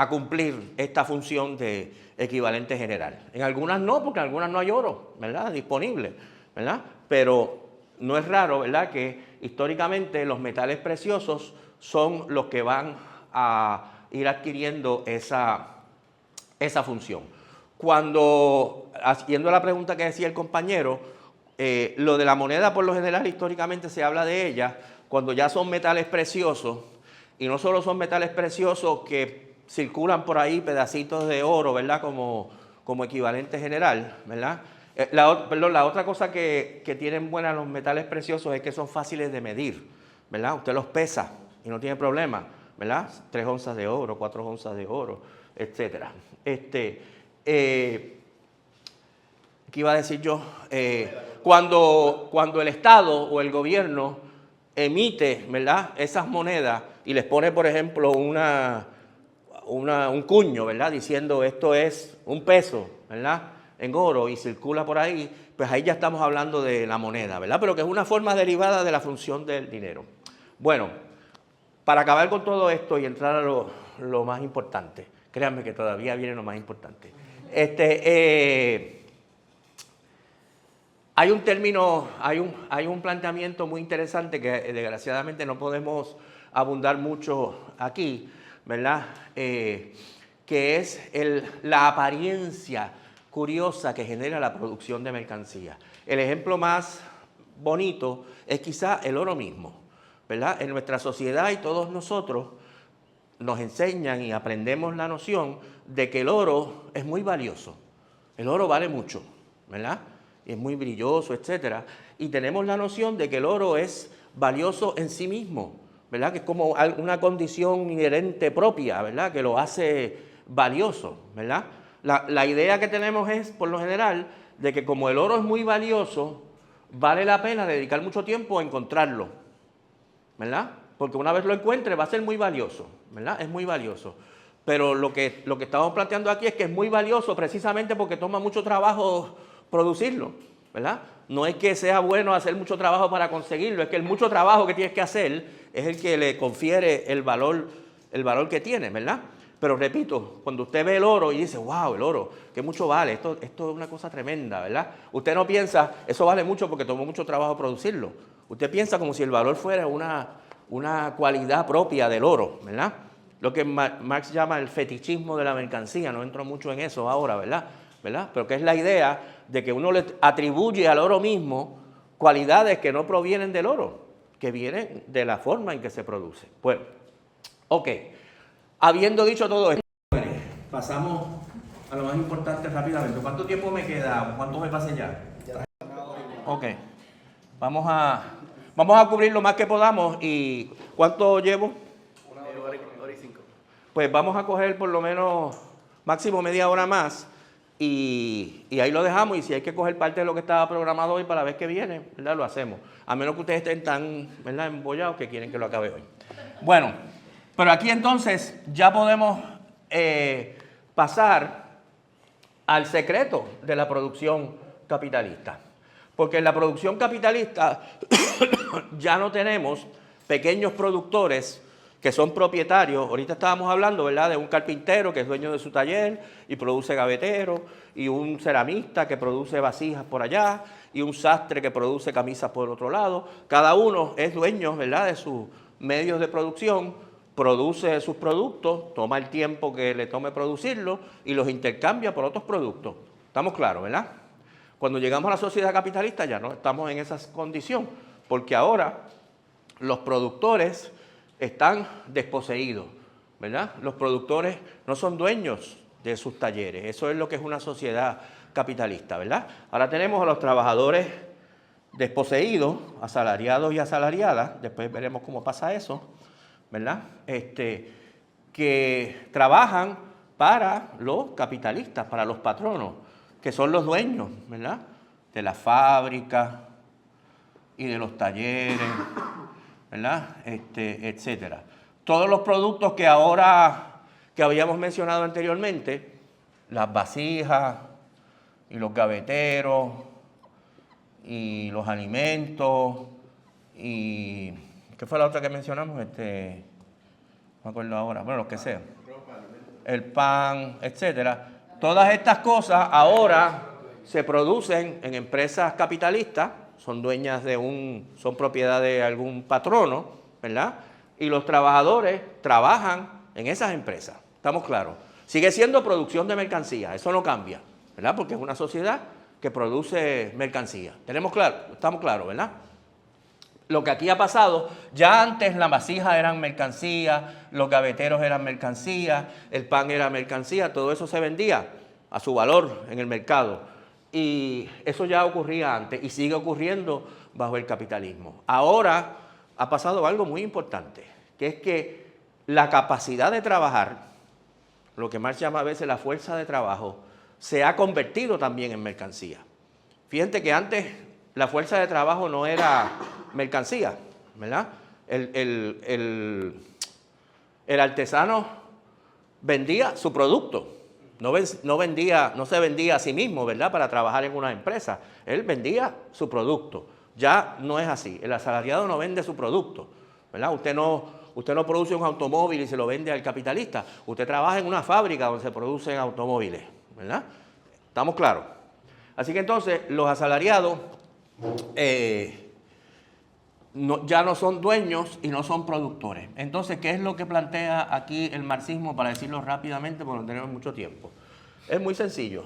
cumplir esta función de equivalente general. En algunas no, porque en algunas no hay oro, ¿verdad? Disponible, ¿verdad? Pero no es raro, ¿verdad?, que históricamente los metales preciosos son los que van a ir adquiriendo esa función. cuando, haciendo la pregunta que decía el compañero, lo de la moneda por lo general históricamente se habla de ella cuando ya son metales preciosos, y no solo son metales preciosos que circulan por ahí pedacitos de oro, ¿verdad? Como equivalente general, ¿verdad? La otra cosa que tienen buenas los metales preciosos es que son fáciles de medir, ¿verdad? Usted los pesa y no tiene problema, ¿verdad? 3 onzas de oro, 4 onzas de oro, etcétera. ¿Qué iba a decir yo? Cuando el Estado o el gobierno emite, ¿verdad?, esas monedas y les pone, por ejemplo, un cuño, ¿verdad?, diciendo esto es un peso, ¿verdad?, en oro y circula por ahí, pues ahí ya estamos hablando de la moneda, ¿verdad?, pero que es una forma derivada de la función del dinero. Bueno, para acabar con todo esto y entrar a lo más importante, créanme que todavía viene lo más importante. Hay un término, hay un planteamiento muy interesante que desgraciadamente no podemos abundar mucho aquí, ¿verdad? Que es la apariencia curiosa que genera la producción de mercancía. El ejemplo más bonito es quizá el oro mismo, ¿verdad? En nuestra sociedad y todos nosotros nos enseñan y aprendemos la noción de que el oro es muy valioso. El oro vale mucho, ¿verdad? Es muy brilloso, etcétera. Y tenemos la noción de que el oro es valioso en sí mismo, ¿verdad? Que es como una condición inherente propia, ¿verdad? Que lo hace valioso, ¿verdad? La idea que tenemos es, por lo general, de que como el oro es muy valioso, vale la pena dedicar mucho tiempo a encontrarlo, ¿verdad? Porque una vez lo encuentre va a ser muy valioso, ¿verdad? Es muy valioso. Pero lo que estamos planteando aquí es que es muy valioso precisamente porque toma mucho trabajo producirlo, ¿verdad? No es que sea bueno hacer mucho trabajo para conseguirlo, es que el mucho trabajo que tienes que hacer es el que le confiere el valor que tiene, ¿verdad? Pero repito, cuando usted ve el oro y dice, wow, el oro, que mucho vale, esto es una cosa tremenda, ¿verdad? Usted no piensa, eso vale mucho porque tomó mucho trabajo producirlo. Usted piensa como si el valor fuera una cualidad propia del oro, ¿verdad? Lo que Marx llama el fetichismo de la mercancía, no entro mucho en eso ahora, ¿verdad? Pero que es la idea de que uno le atribuye al oro mismo cualidades que no provienen del oro, que vienen de la forma en que se produce. Bueno, ok. Habiendo dicho todo esto, pasamos a lo más importante rápidamente. ¿Cuánto tiempo me queda? ¿Cuánto me pase ya? Ok. Vamos a cubrir lo más que podamos. ¿Y cuánto llevo? 1 hora y 5. Pues vamos a coger por lo menos máximo media hora más y ahí lo dejamos. Y si hay que coger parte de lo que estaba programado hoy para la vez que viene, ¿verdad? Lo hacemos. A menos que ustedes estén tan, ¿verdad?, embollados que quieren que lo acabe hoy. Bueno, pero aquí entonces ya podemos pasar al secreto de la producción capitalista. Porque en la producción capitalista ya no tenemos pequeños productores que son propietarios. Ahorita estábamos hablando, ¿verdad?, de un carpintero que es dueño de su taller y produce gaveteros, y un ceramista que produce vasijas por allá, y un sastre que produce camisas por otro lado. Cada uno es dueño, ¿verdad?, de sus medios de producción, produce sus productos, toma el tiempo que le tome producirlos y los intercambia por otros productos. ¿Estamos claros, verdad? Cuando llegamos a la sociedad capitalista ya no estamos en esa condición, porque ahora los productores están desposeídos, ¿verdad? Los productores no son dueños de sus talleres. Eso es lo que es una sociedad capitalista, ¿verdad? Ahora tenemos a los trabajadores desposeídos, asalariados y asalariadas, después veremos cómo pasa eso, ¿verdad? Que trabajan para los capitalistas, para los patronos, que son los dueños, ¿verdad?, de las fábricas y de los talleres, ¿verdad?, etcétera. Todos los productos que habíamos mencionado anteriormente, las vasijas y los gaveteros y los alimentos y ¿qué fue la otra que mencionamos? No me acuerdo ahora, bueno, lo que sea. El pan, etcétera. Todas estas cosas ahora se producen en empresas capitalistas, son dueñas son propiedad de algún patrono, ¿verdad? Y los trabajadores trabajan en esas empresas, ¿estamos claros? Sigue siendo producción de mercancías, eso no cambia, ¿verdad? Porque es una sociedad que produce mercancía. ¿Tenemos claro? Estamos claros, ¿verdad? Lo que aquí ha pasado, ya antes las vasijas eran mercancía, los gaveteros eran mercancía, el pan era mercancía, todo eso se vendía a su valor en el mercado. Y eso ya ocurría antes y sigue ocurriendo bajo el capitalismo. Ahora ha pasado algo muy importante, que es que la capacidad de trabajar, lo que Marx llama a veces la fuerza de trabajo, se ha convertido también en mercancía. Fíjense que antes la fuerza de trabajo no era mercancía, ¿verdad? El artesano vendía su producto, no se vendía a sí mismo, ¿verdad? Para trabajar en una empresa, él vendía su producto. Ya no es así, el asalariado no vende su producto, ¿verdad? Usted no produce un automóvil y se lo vende al capitalista, usted trabaja en una fábrica donde se producen automóviles, ¿verdad? ¿Estamos claros? Así que entonces los asalariados ya no son dueños y no son productores. Entonces, ¿qué es lo que plantea aquí el marxismo? Para decirlo rápidamente, porque no tenemos mucho tiempo. Es muy sencillo.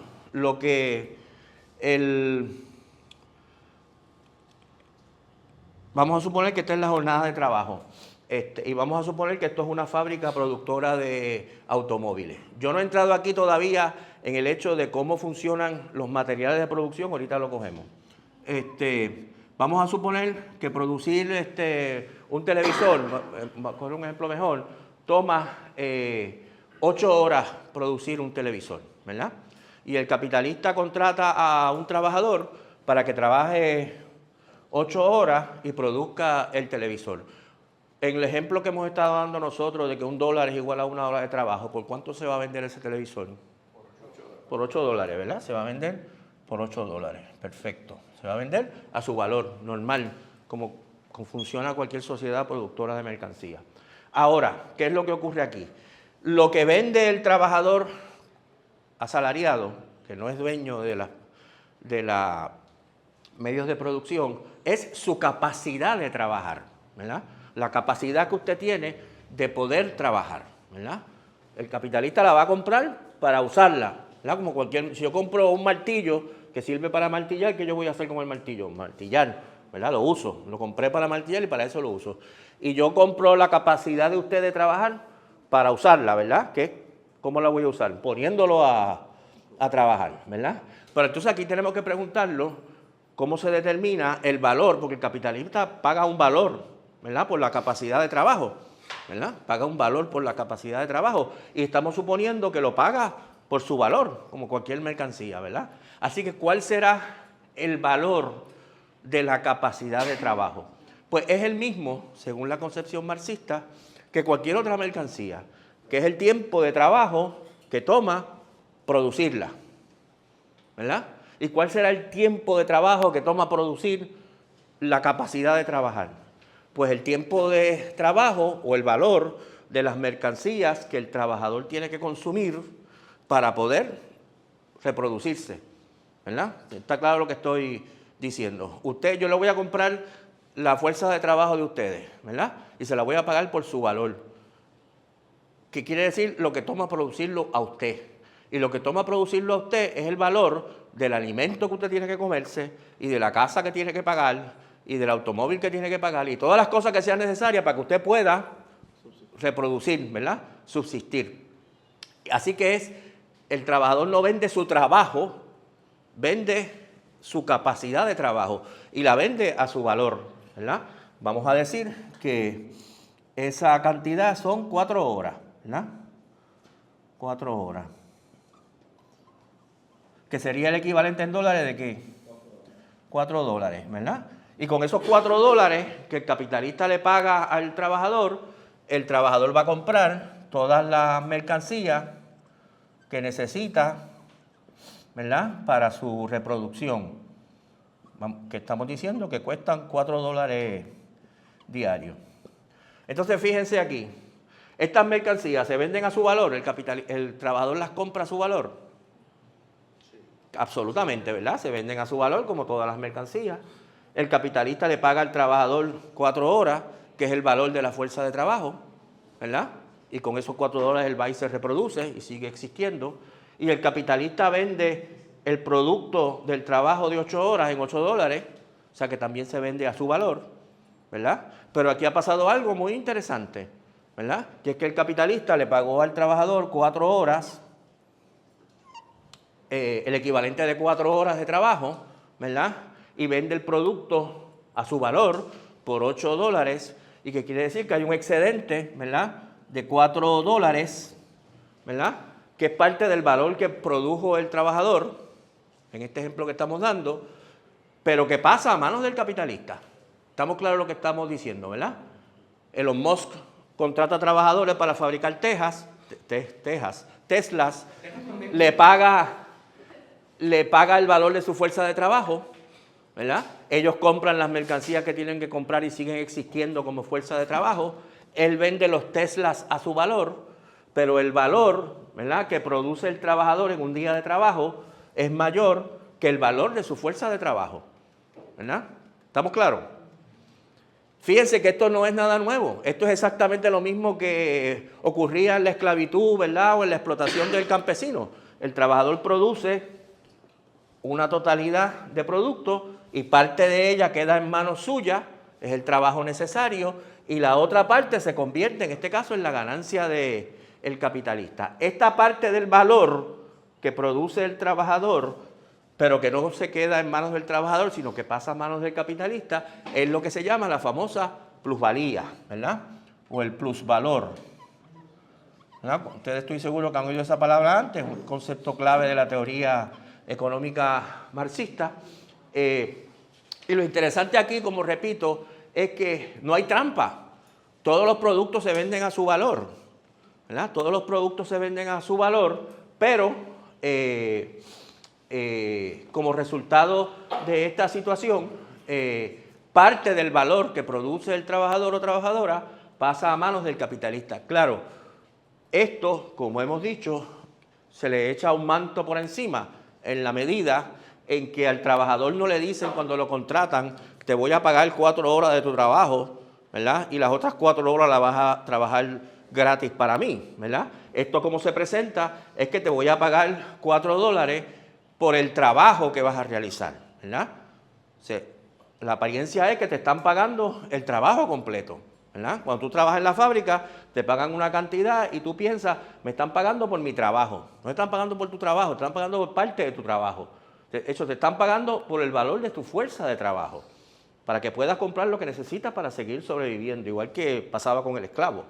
Vamos a suponer que esta es la jornada de trabajo. Y vamos a suponer que esto es una fábrica productora de automóviles. Yo no he entrado aquí todavía en el hecho de cómo funcionan los materiales de producción, ahorita lo cogemos. Vamos a suponer que producir un televisor, con un ejemplo mejor, toma 8 horas producir un televisor, ¿verdad? Y el capitalista contrata a un trabajador para que trabaje 8 horas y produzca el televisor. En el ejemplo que hemos estado dando nosotros de que $1 es igual a 1 hora de trabajo, ¿por cuánto se va a vender ese televisor? Por $8, ¿verdad? Se va a vender por $8. Perfecto. Se va a vender a su valor normal, como funciona cualquier sociedad productora de mercancía. Ahora, ¿qué es lo que ocurre aquí? Lo que vende el trabajador asalariado, que no es dueño de la medios de producción, es su capacidad de trabajar, ¿verdad? La capacidad que usted tiene de poder trabajar, ¿verdad? El capitalista la va a comprar para usarla, ¿verdad? Como si yo compro un martillo que sirve para martillar, ¿qué yo voy a hacer con el martillo? Martillar, ¿verdad? Lo uso, lo compré para martillar y para eso lo uso. Y yo compro la capacidad de usted de trabajar para usarla, ¿verdad? ¿Cómo la voy a usar? Poniéndolo a trabajar, ¿verdad? Pero entonces aquí tenemos que preguntarlo, ¿cómo se determina el valor? Porque el capitalista paga un valor, ¿verdad? Por la capacidad de trabajo, ¿verdad? Paga un valor por la capacidad de trabajo y estamos suponiendo que lo paga por su valor, como cualquier mercancía, ¿verdad? Así que, ¿cuál será el valor de la capacidad de trabajo? Pues es el mismo, según la concepción marxista, que cualquier otra mercancía, que es el tiempo de trabajo que toma producirla, ¿verdad? ¿Y cuál será el tiempo de trabajo que toma producir la capacidad de trabajar? Pues el tiempo de trabajo o el valor de las mercancías que el trabajador tiene que consumir para poder reproducirse, ¿verdad? Está claro lo que estoy diciendo. Yo le voy a comprar la fuerza de trabajo de ustedes, ¿verdad? Y se la voy a pagar por su valor. ¿Qué quiere decir? Lo que toma producirlo a usted. Y lo que toma producirlo a usted es el valor del alimento que usted tiene que comerse y de la casa que tiene que pagar y del automóvil que tiene que pagar y todas las cosas que sean necesarias para que usted pueda reproducir, ¿verdad? Subsistir. Así que el trabajador no vende su trabajo, vende su capacidad de trabajo y la vende a su valor, ¿verdad? Vamos a decir que esa cantidad son 4 horas, ¿verdad? 4 horas. Que sería el equivalente en dólares de ¿qué? $4, ¿verdad? Y con esos $4 que el capitalista le paga al trabajador, el trabajador va a comprar todas las mercancías que necesita, ¿verdad? Para su reproducción. Que estamos diciendo que cuestan $4 diarios. Entonces, fíjense aquí. Estas mercancías se venden a su valor, el trabajador las compra a su valor. Absolutamente, ¿verdad? Se venden a su valor como todas las mercancías. El capitalista le paga al trabajador 4 horas, que es el valor de la fuerza de trabajo, ¿verdad? Y con esos $4 el va y se reproduce y sigue existiendo. Y el capitalista vende el producto del trabajo de 8 horas en $8, o sea que también se vende a su valor, ¿verdad? Pero aquí ha pasado algo muy interesante, ¿verdad? Que es que el capitalista le pagó al trabajador 4 horas, el equivalente de 4 horas de trabajo, ¿verdad? Y vende el producto a su valor por $8, y que quiere decir que hay un excedente, ¿verdad? De $4, ¿verdad? Que es parte del valor que produjo el trabajador, en este ejemplo que estamos dando, pero que pasa a manos del capitalista. Estamos claros lo que estamos diciendo, ¿verdad? Elon Musk contrata trabajadores para fabricar Teslas, le paga el valor de su fuerza de trabajo, ¿verdad? Ellos compran las mercancías que tienen que comprar y siguen existiendo como fuerza de trabajo. Él vende los Teslas a su valor, pero el valor, ¿verdad?, que produce el trabajador en un día de trabajo es mayor que el valor de su fuerza de trabajo, ¿verdad? ¿Estamos claros? Fíjense que esto no es nada nuevo. Esto es exactamente lo mismo que ocurría en la esclavitud, ¿verdad?, o en la explotación del campesino. El trabajador produce una totalidad de productos y parte de ella queda en manos suyas, es el trabajo necesario, y la otra parte se convierte, en este caso, en la ganancia del capitalista. Esta parte del valor que produce el trabajador, pero que no se queda en manos del trabajador, sino que pasa a manos del capitalista, es lo que se llama la famosa plusvalía, ¿verdad? O el plusvalor, ¿verdad? Ustedes, estoy seguro que han oído esa palabra antes, un concepto clave de la teoría económica marxista. Y lo interesante aquí, como repito, es que no hay trampa. Todos los productos se venden a su valor, ¿verdad? Todos los productos se venden a su valor, pero como resultado de esta situación, parte del valor que produce el trabajador o trabajadora pasa a manos del capitalista. Claro, esto, como hemos dicho, se le echa un manto por encima en la medida en que al trabajador no le dicen cuando lo contratan, te voy a pagar 4 horas de tu trabajo, ¿verdad? Y las otras 4 horas las vas a trabajar gratis para mí, ¿verdad? Esto, como se presenta, es que te voy a pagar $4 por el trabajo que vas a realizar, ¿verdad? O sea, la apariencia es que te están pagando el trabajo completo, ¿verdad? Cuando tú trabajas en la fábrica, te pagan una cantidad y tú piensas, me están pagando por mi trabajo. No te están pagando por tu trabajo, te están pagando por parte de tu trabajo. De hecho, te están pagando por el valor de tu fuerza de trabajo, para que puedas comprar lo que necesitas para seguir sobreviviendo, igual que pasaba con el esclavo,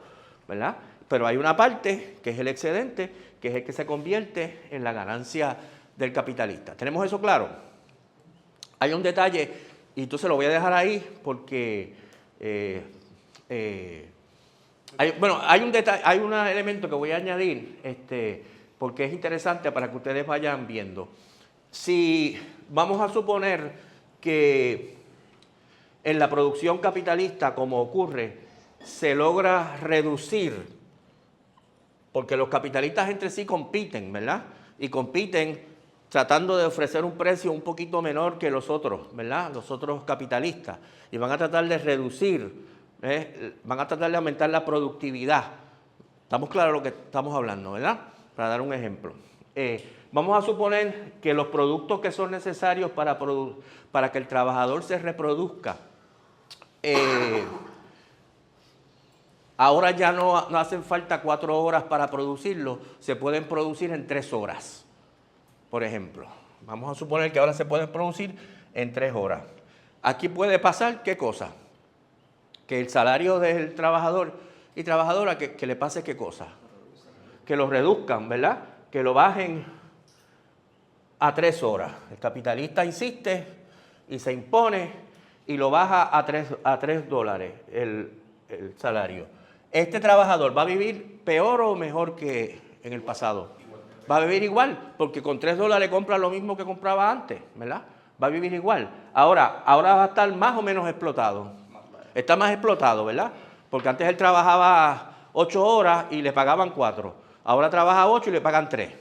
¿verdad? Pero hay una parte, que es el excedente, que es el que se convierte en la ganancia del capitalista. ¿Tenemos eso claro? Hay un detalle, y entonces lo voy a dejar ahí porque hay un detalle, hay un elemento que voy a añadir, porque es interesante para que ustedes vayan viendo. Si vamos a suponer que en la producción capitalista, como ocurre, se logra reducir, porque los capitalistas entre sí compiten, ¿verdad? Y compiten tratando de ofrecer un precio un poquito menor que los otros, ¿verdad? Los otros capitalistas. Y van a tratar de reducir, van a tratar de aumentar la productividad. Estamos claros de lo que estamos hablando, ¿verdad? Para dar un ejemplo. Vamos a suponer que los productos que son necesarios para que el trabajador se reproduzca, ahora ya no hacen falta 4 horas para producirlo, se pueden producir en 3 horas, por ejemplo. Vamos a suponer que ahora se pueden producir en 3 horas. Aquí puede pasar, ¿qué cosa? Que el salario del trabajador y trabajadora, que le pase, ¿qué cosa? Que lo reduzcan, ¿verdad? Que lo bajen a 3 horas. El capitalista insiste y se impone y lo baja a $3 el salario. ¿Este trabajador va a vivir peor o mejor que en el pasado? Va a vivir igual, porque con $3 compra lo mismo que compraba antes, ¿verdad? Va a vivir igual. Ahora va a estar más o menos explotado. Está más explotado, ¿verdad? Porque antes él trabajaba 8 horas y le pagaban 4. Ahora trabaja 8 y le pagan 3,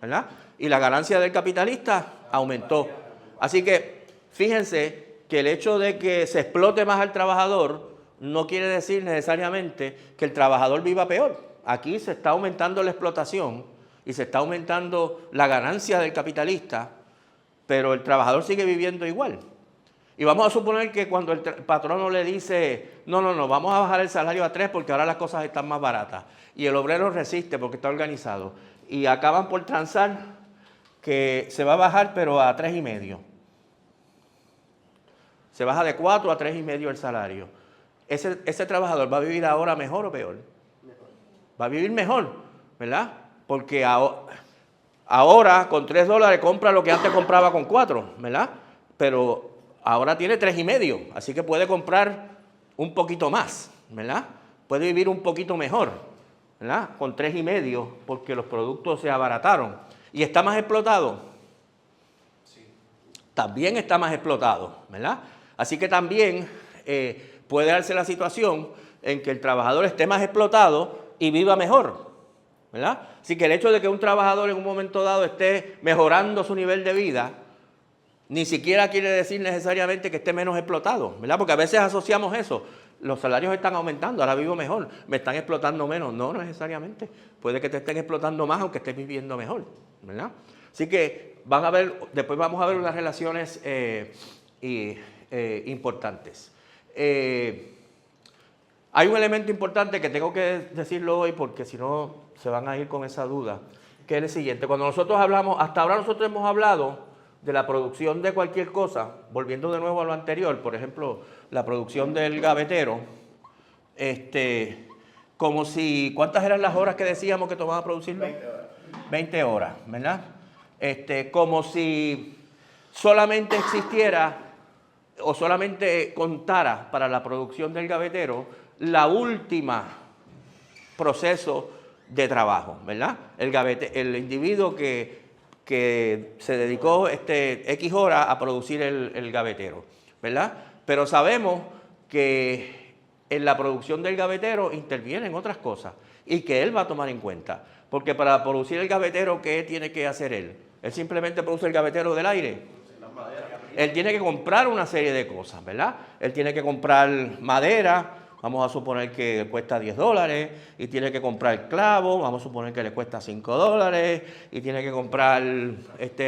¿verdad? Y la ganancia del capitalista aumentó. Así que fíjense que el hecho de que se explote más al trabajador no quiere decir necesariamente que el trabajador viva peor. Aquí se está aumentando la explotación y se está aumentando la ganancia del capitalista, pero el trabajador sigue viviendo igual. Y vamos a suponer que cuando el patrono le dice, no, vamos a bajar el salario a 3 porque ahora las cosas están más baratas. Y el obrero resiste porque está organizado. Y acaban por transar que se va a bajar pero a 3,5. Se baja de 4 a 3,5 el salario. Ese trabajador va a vivir ahora mejor o peor. Mejor. Va a vivir mejor, ¿verdad? Porque ahora con $3 compra lo que antes compraba con 4, ¿verdad? Pero ahora tiene 3,5, así que puede comprar un poquito más, ¿verdad? Puede vivir un poquito mejor, ¿verdad? Con 3,5 porque los productos se abarataron. ¿Y está más explotado? Sí. También está más explotado, ¿verdad? Así que también puede darse la situación en que el trabajador esté más explotado y viva mejor, ¿verdad? Así que el hecho de que un trabajador en un momento dado esté mejorando su nivel de vida, ni siquiera quiere decir necesariamente que esté menos explotado, ¿verdad? Porque a veces asociamos eso. Los salarios están aumentando, ahora vivo mejor, me están explotando menos. No necesariamente. Puede que te estén explotando más aunque estés viviendo mejor, ¿verdad? Así que después vamos a ver unas relaciones importantes. Hay un elemento importante que tengo que decirlo hoy porque si no se van a ir con esa duda, que es el siguiente. Cuando nosotros hablamos, hasta ahora nosotros hemos hablado de la producción de cualquier cosa, volviendo de nuevo a lo anterior, por ejemplo, la producción del gavetero, como si, ¿cuántas eran las horas que decíamos que tomaba producirlo? 20 horas. 20 horas, ¿verdad? Como si solamente existiera o solamente contara para la producción del gavetero la última proceso de trabajo, ¿verdad? El individuo que se dedicó X horas a producir el gavetero, ¿verdad? Pero sabemos que en la producción del gavetero intervienen otras cosas y que él va a tomar en cuenta. Porque para producir el gavetero, ¿qué tiene que hacer él? Él simplemente produce el gavetero del aire. Él tiene que comprar una serie de cosas, ¿verdad? Él tiene que comprar madera, vamos a suponer que cuesta $10, y tiene que comprar clavo, vamos a suponer que le cuesta $5, y tiene que comprar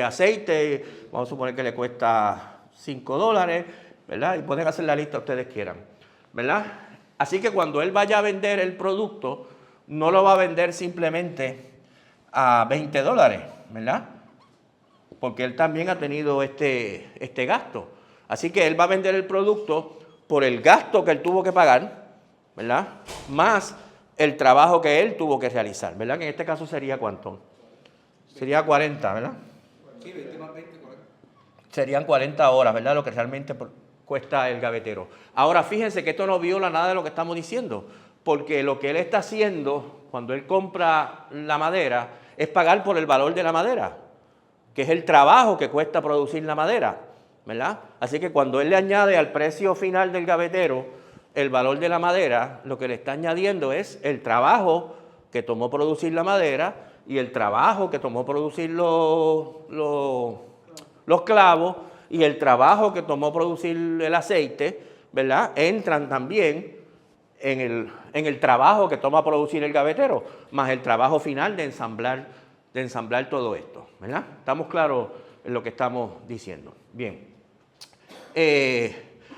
aceite, vamos a suponer que le cuesta $5, ¿verdad? Y pueden hacer la lista ustedes quieran, ¿verdad? Así que cuando él vaya a vender el producto, no lo va a vender simplemente a $20, ¿verdad? Porque él también ha tenido este gasto. Así que él va a vender el producto por el gasto que él tuvo que pagar, ¿verdad? Más el trabajo que él tuvo que realizar, ¿verdad? Que en este caso sería ¿cuánto? Sería 40, ¿verdad? Sí, 20 más 20, 40. Serían 40 horas, ¿verdad? Lo que realmente cuesta el gavetero. Ahora, fíjense que esto no viola nada de lo que estamos diciendo, porque lo que él está haciendo cuando él compra la madera es pagar por el valor de la madera, que es el trabajo que cuesta producir la madera, ¿verdad? Así que cuando él le añade al precio final del gavetero el valor de la madera, lo que le está añadiendo es el trabajo que tomó producir la madera y el trabajo que tomó producir los clavos y el trabajo que tomó producir el aceite, ¿verdad? Entran también en el trabajo que toma producir el gavetero, más el trabajo final de ensamblar todo esto, ¿verdad? ¿Estamos claros en lo que estamos diciendo? Bien.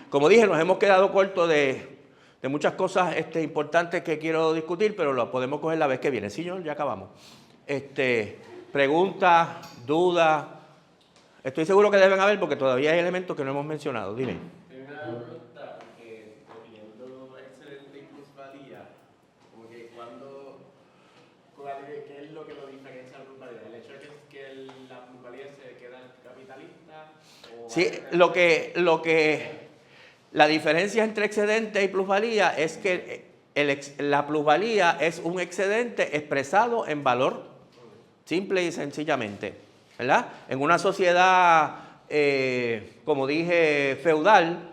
Como dije, nos hemos quedado cortos de muchas cosas importantes que quiero discutir, pero lo podemos coger la vez que viene. Sí, señor, ya acabamos. Preguntas, dudas. Estoy seguro que deben haber porque todavía hay elementos que no hemos mencionado. Dime. Tengo una pregunta, porque definiendo excedente y plusvalía, como que ¿qué es lo que lo diferencia la plusvalía? ¿El hecho de que la plusvalía se queda capitalista? Sí, la diferencia entre excedente y plusvalía es que la plusvalía es un excedente expresado en valor, simple y sencillamente, ¿verdad? En una sociedad, como dije, feudal,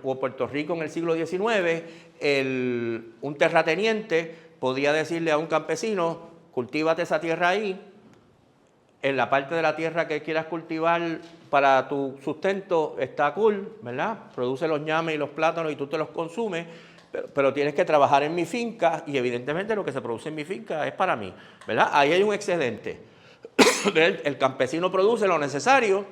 o Puerto Rico en el siglo XIX, un terrateniente podía decirle a un campesino, cultívate esa tierra ahí, en la parte de la tierra que quieras cultivar para tu sustento está cool, ¿verdad? Produce los ñames y los plátanos y tú te los consumes, pero tienes que trabajar en mi finca y evidentemente lo que se produce en mi finca es para mí, ¿verdad? Ahí hay un excedente. El campesino produce lo necesario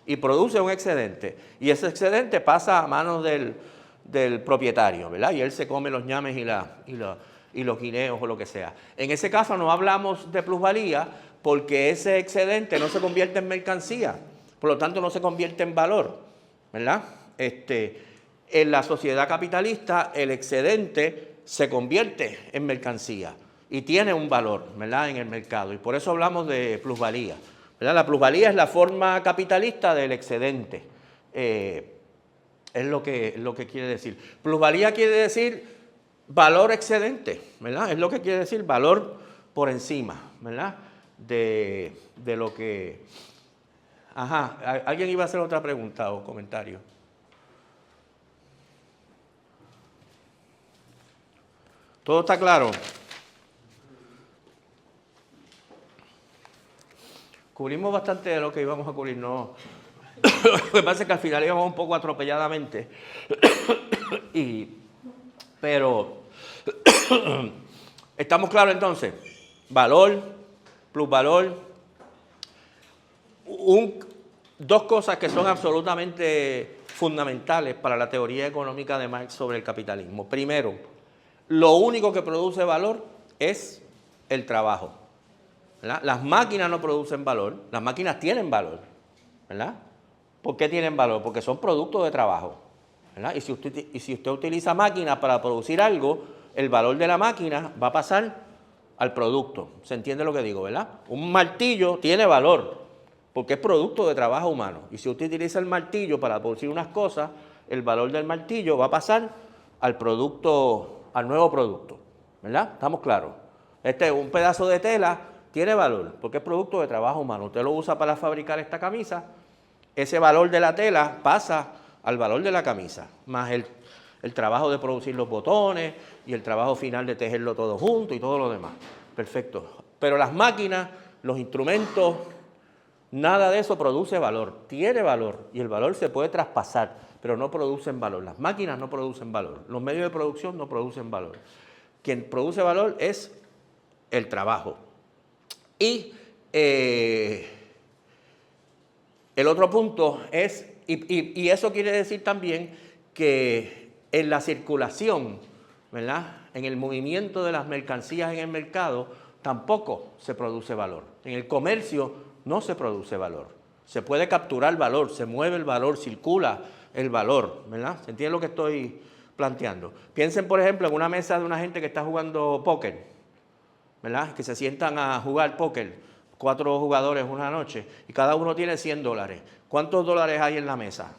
y produce un excedente. Y ese excedente pasa a manos del propietario, ¿verdad? Y él se come los ñames y los guineos o lo que sea. En ese caso no hablamos de plusvalía porque ese excedente no se convierte en mercancía, por lo tanto no se convierte en valor, ¿verdad? En la sociedad capitalista el excedente se convierte en mercancía y tiene un valor, ¿verdad?, en el mercado. Y por eso hablamos de plusvalía, ¿verdad? La plusvalía es la forma capitalista del excedente. Es lo que quiere decir. Plusvalía quiere decir valor excedente, ¿verdad? Es lo que quiere decir valor por encima, ¿verdad? De lo que... Ajá, ¿alguien iba a hacer otra pregunta o comentario? ¿Todo está claro? Cubrimos bastante de lo que íbamos a cubrir, ¿no? Lo que pasa es que al final íbamos un poco atropelladamente. Pero estamos claros entonces. Valor, plusvalor. Dos cosas que son absolutamente fundamentales para la teoría económica de Marx sobre el capitalismo. Primero, lo único que produce valor es el trabajo, ¿verdad? Las máquinas no producen valor, las máquinas tienen valor, ¿verdad? ¿Por qué tienen valor? Porque son productos de trabajo, ¿verdad? Y si usted utiliza máquinas para producir algo, el valor de la máquina va a pasar al producto. ¿Se entiende lo que digo, verdad? Un martillo tiene valor porque es producto de trabajo humano. Y si usted utiliza el martillo para producir unas cosas, el valor del martillo va a pasar al producto, al nuevo producto, ¿verdad? ¿Estamos claros? Un pedazo de tela tiene valor porque es producto de trabajo humano. Usted lo usa para fabricar esta camisa, ese valor de la tela pasa al valor de la camisa, más el trabajo de producir los botones y el trabajo final de tejerlo todo junto y todo lo demás. Perfecto. Pero las máquinas, los instrumentos, nada de eso produce valor. Tiene valor y el valor se puede traspasar, pero no producen valor. Las máquinas no producen valor. Los medios de producción no producen valor. Quien produce valor es el trabajo. Y el otro punto es, y eso quiere decir también que en la circulación, ¿verdad?, en el movimiento de las mercancías en el mercado, tampoco se produce valor. En el comercio no se produce valor. Se puede capturar valor, se mueve el valor, circula el valor, ¿verdad? ¿Se entiende lo que estoy planteando? Piensen, por ejemplo, en una mesa de una gente que está jugando póker, ¿verdad? Que se sientan a jugar póker, 4 jugadores una noche, y cada uno tiene $100. ¿Cuántos dólares hay en la mesa?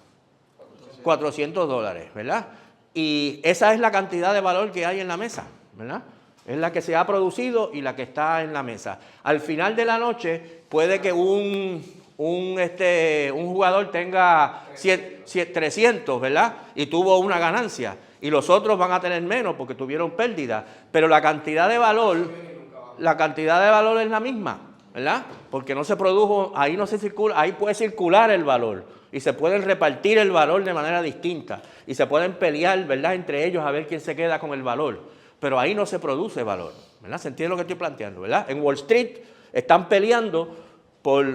$400, ¿verdad? Y esa es la cantidad de valor que hay en la mesa, ¿verdad? Es la que se ha producido y la que está en la mesa. Al final de la noche puede que un jugador tenga 300, ¿verdad? Y tuvo una ganancia. Y los otros van a tener menos porque tuvieron pérdida. Pero la cantidad de valor es la misma, ¿verdad? Porque no se produjo, ahí no se circula, ahí puede circular el valor. Y se pueden repartir el valor de manera distinta. Y se pueden pelear, ¿verdad?, entre ellos a ver quién se queda con el valor. Pero ahí no se produce valor, ¿verdad? ¿Se entiende lo que estoy planteando, verdad? En Wall Street están peleando por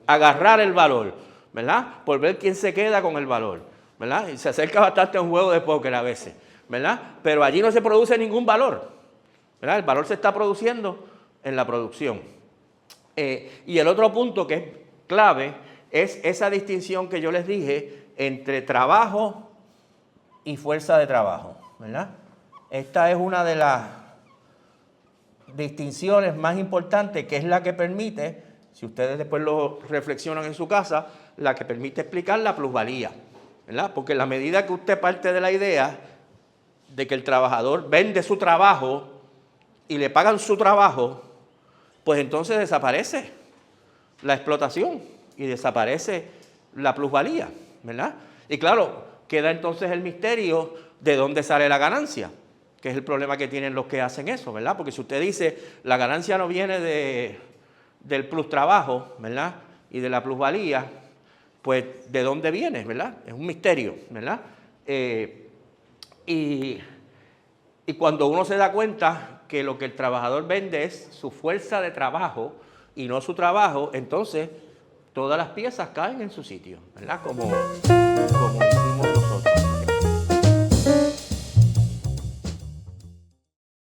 agarrar el valor, ¿verdad? Por ver quién se queda con el valor, ¿verdad? Y se acerca bastante a un juego de póker a veces, ¿verdad? Pero allí no se produce ningún valor, ¿verdad? El valor se está produciendo en la producción. Y el otro punto que es clave es esa distinción que yo les dije entre trabajo y fuerza de trabajo, ¿verdad? Esta es una de las distinciones más importantes, que es la que permite, si ustedes después lo reflexionan en su casa, la que permite explicar la plusvalía, ¿verdad? Porque en la medida que usted parte de la idea de que el trabajador vende su trabajo y le pagan su trabajo, pues entonces desaparece la explotación y desaparece la plusvalía, ¿verdad? Y claro, queda entonces el misterio de dónde sale la ganancia, que es el problema que tienen los que hacen eso, ¿verdad? Porque si usted dice, la ganancia no viene del plus trabajo, ¿verdad?, y de la plusvalía, pues ¿de dónde viene, verdad? Es un misterio, ¿verdad? Y cuando uno se da cuenta que lo que el trabajador vende es su fuerza de trabajo y no su trabajo, entonces todas las piezas caen en su sitio, ¿verdad? Como hicimos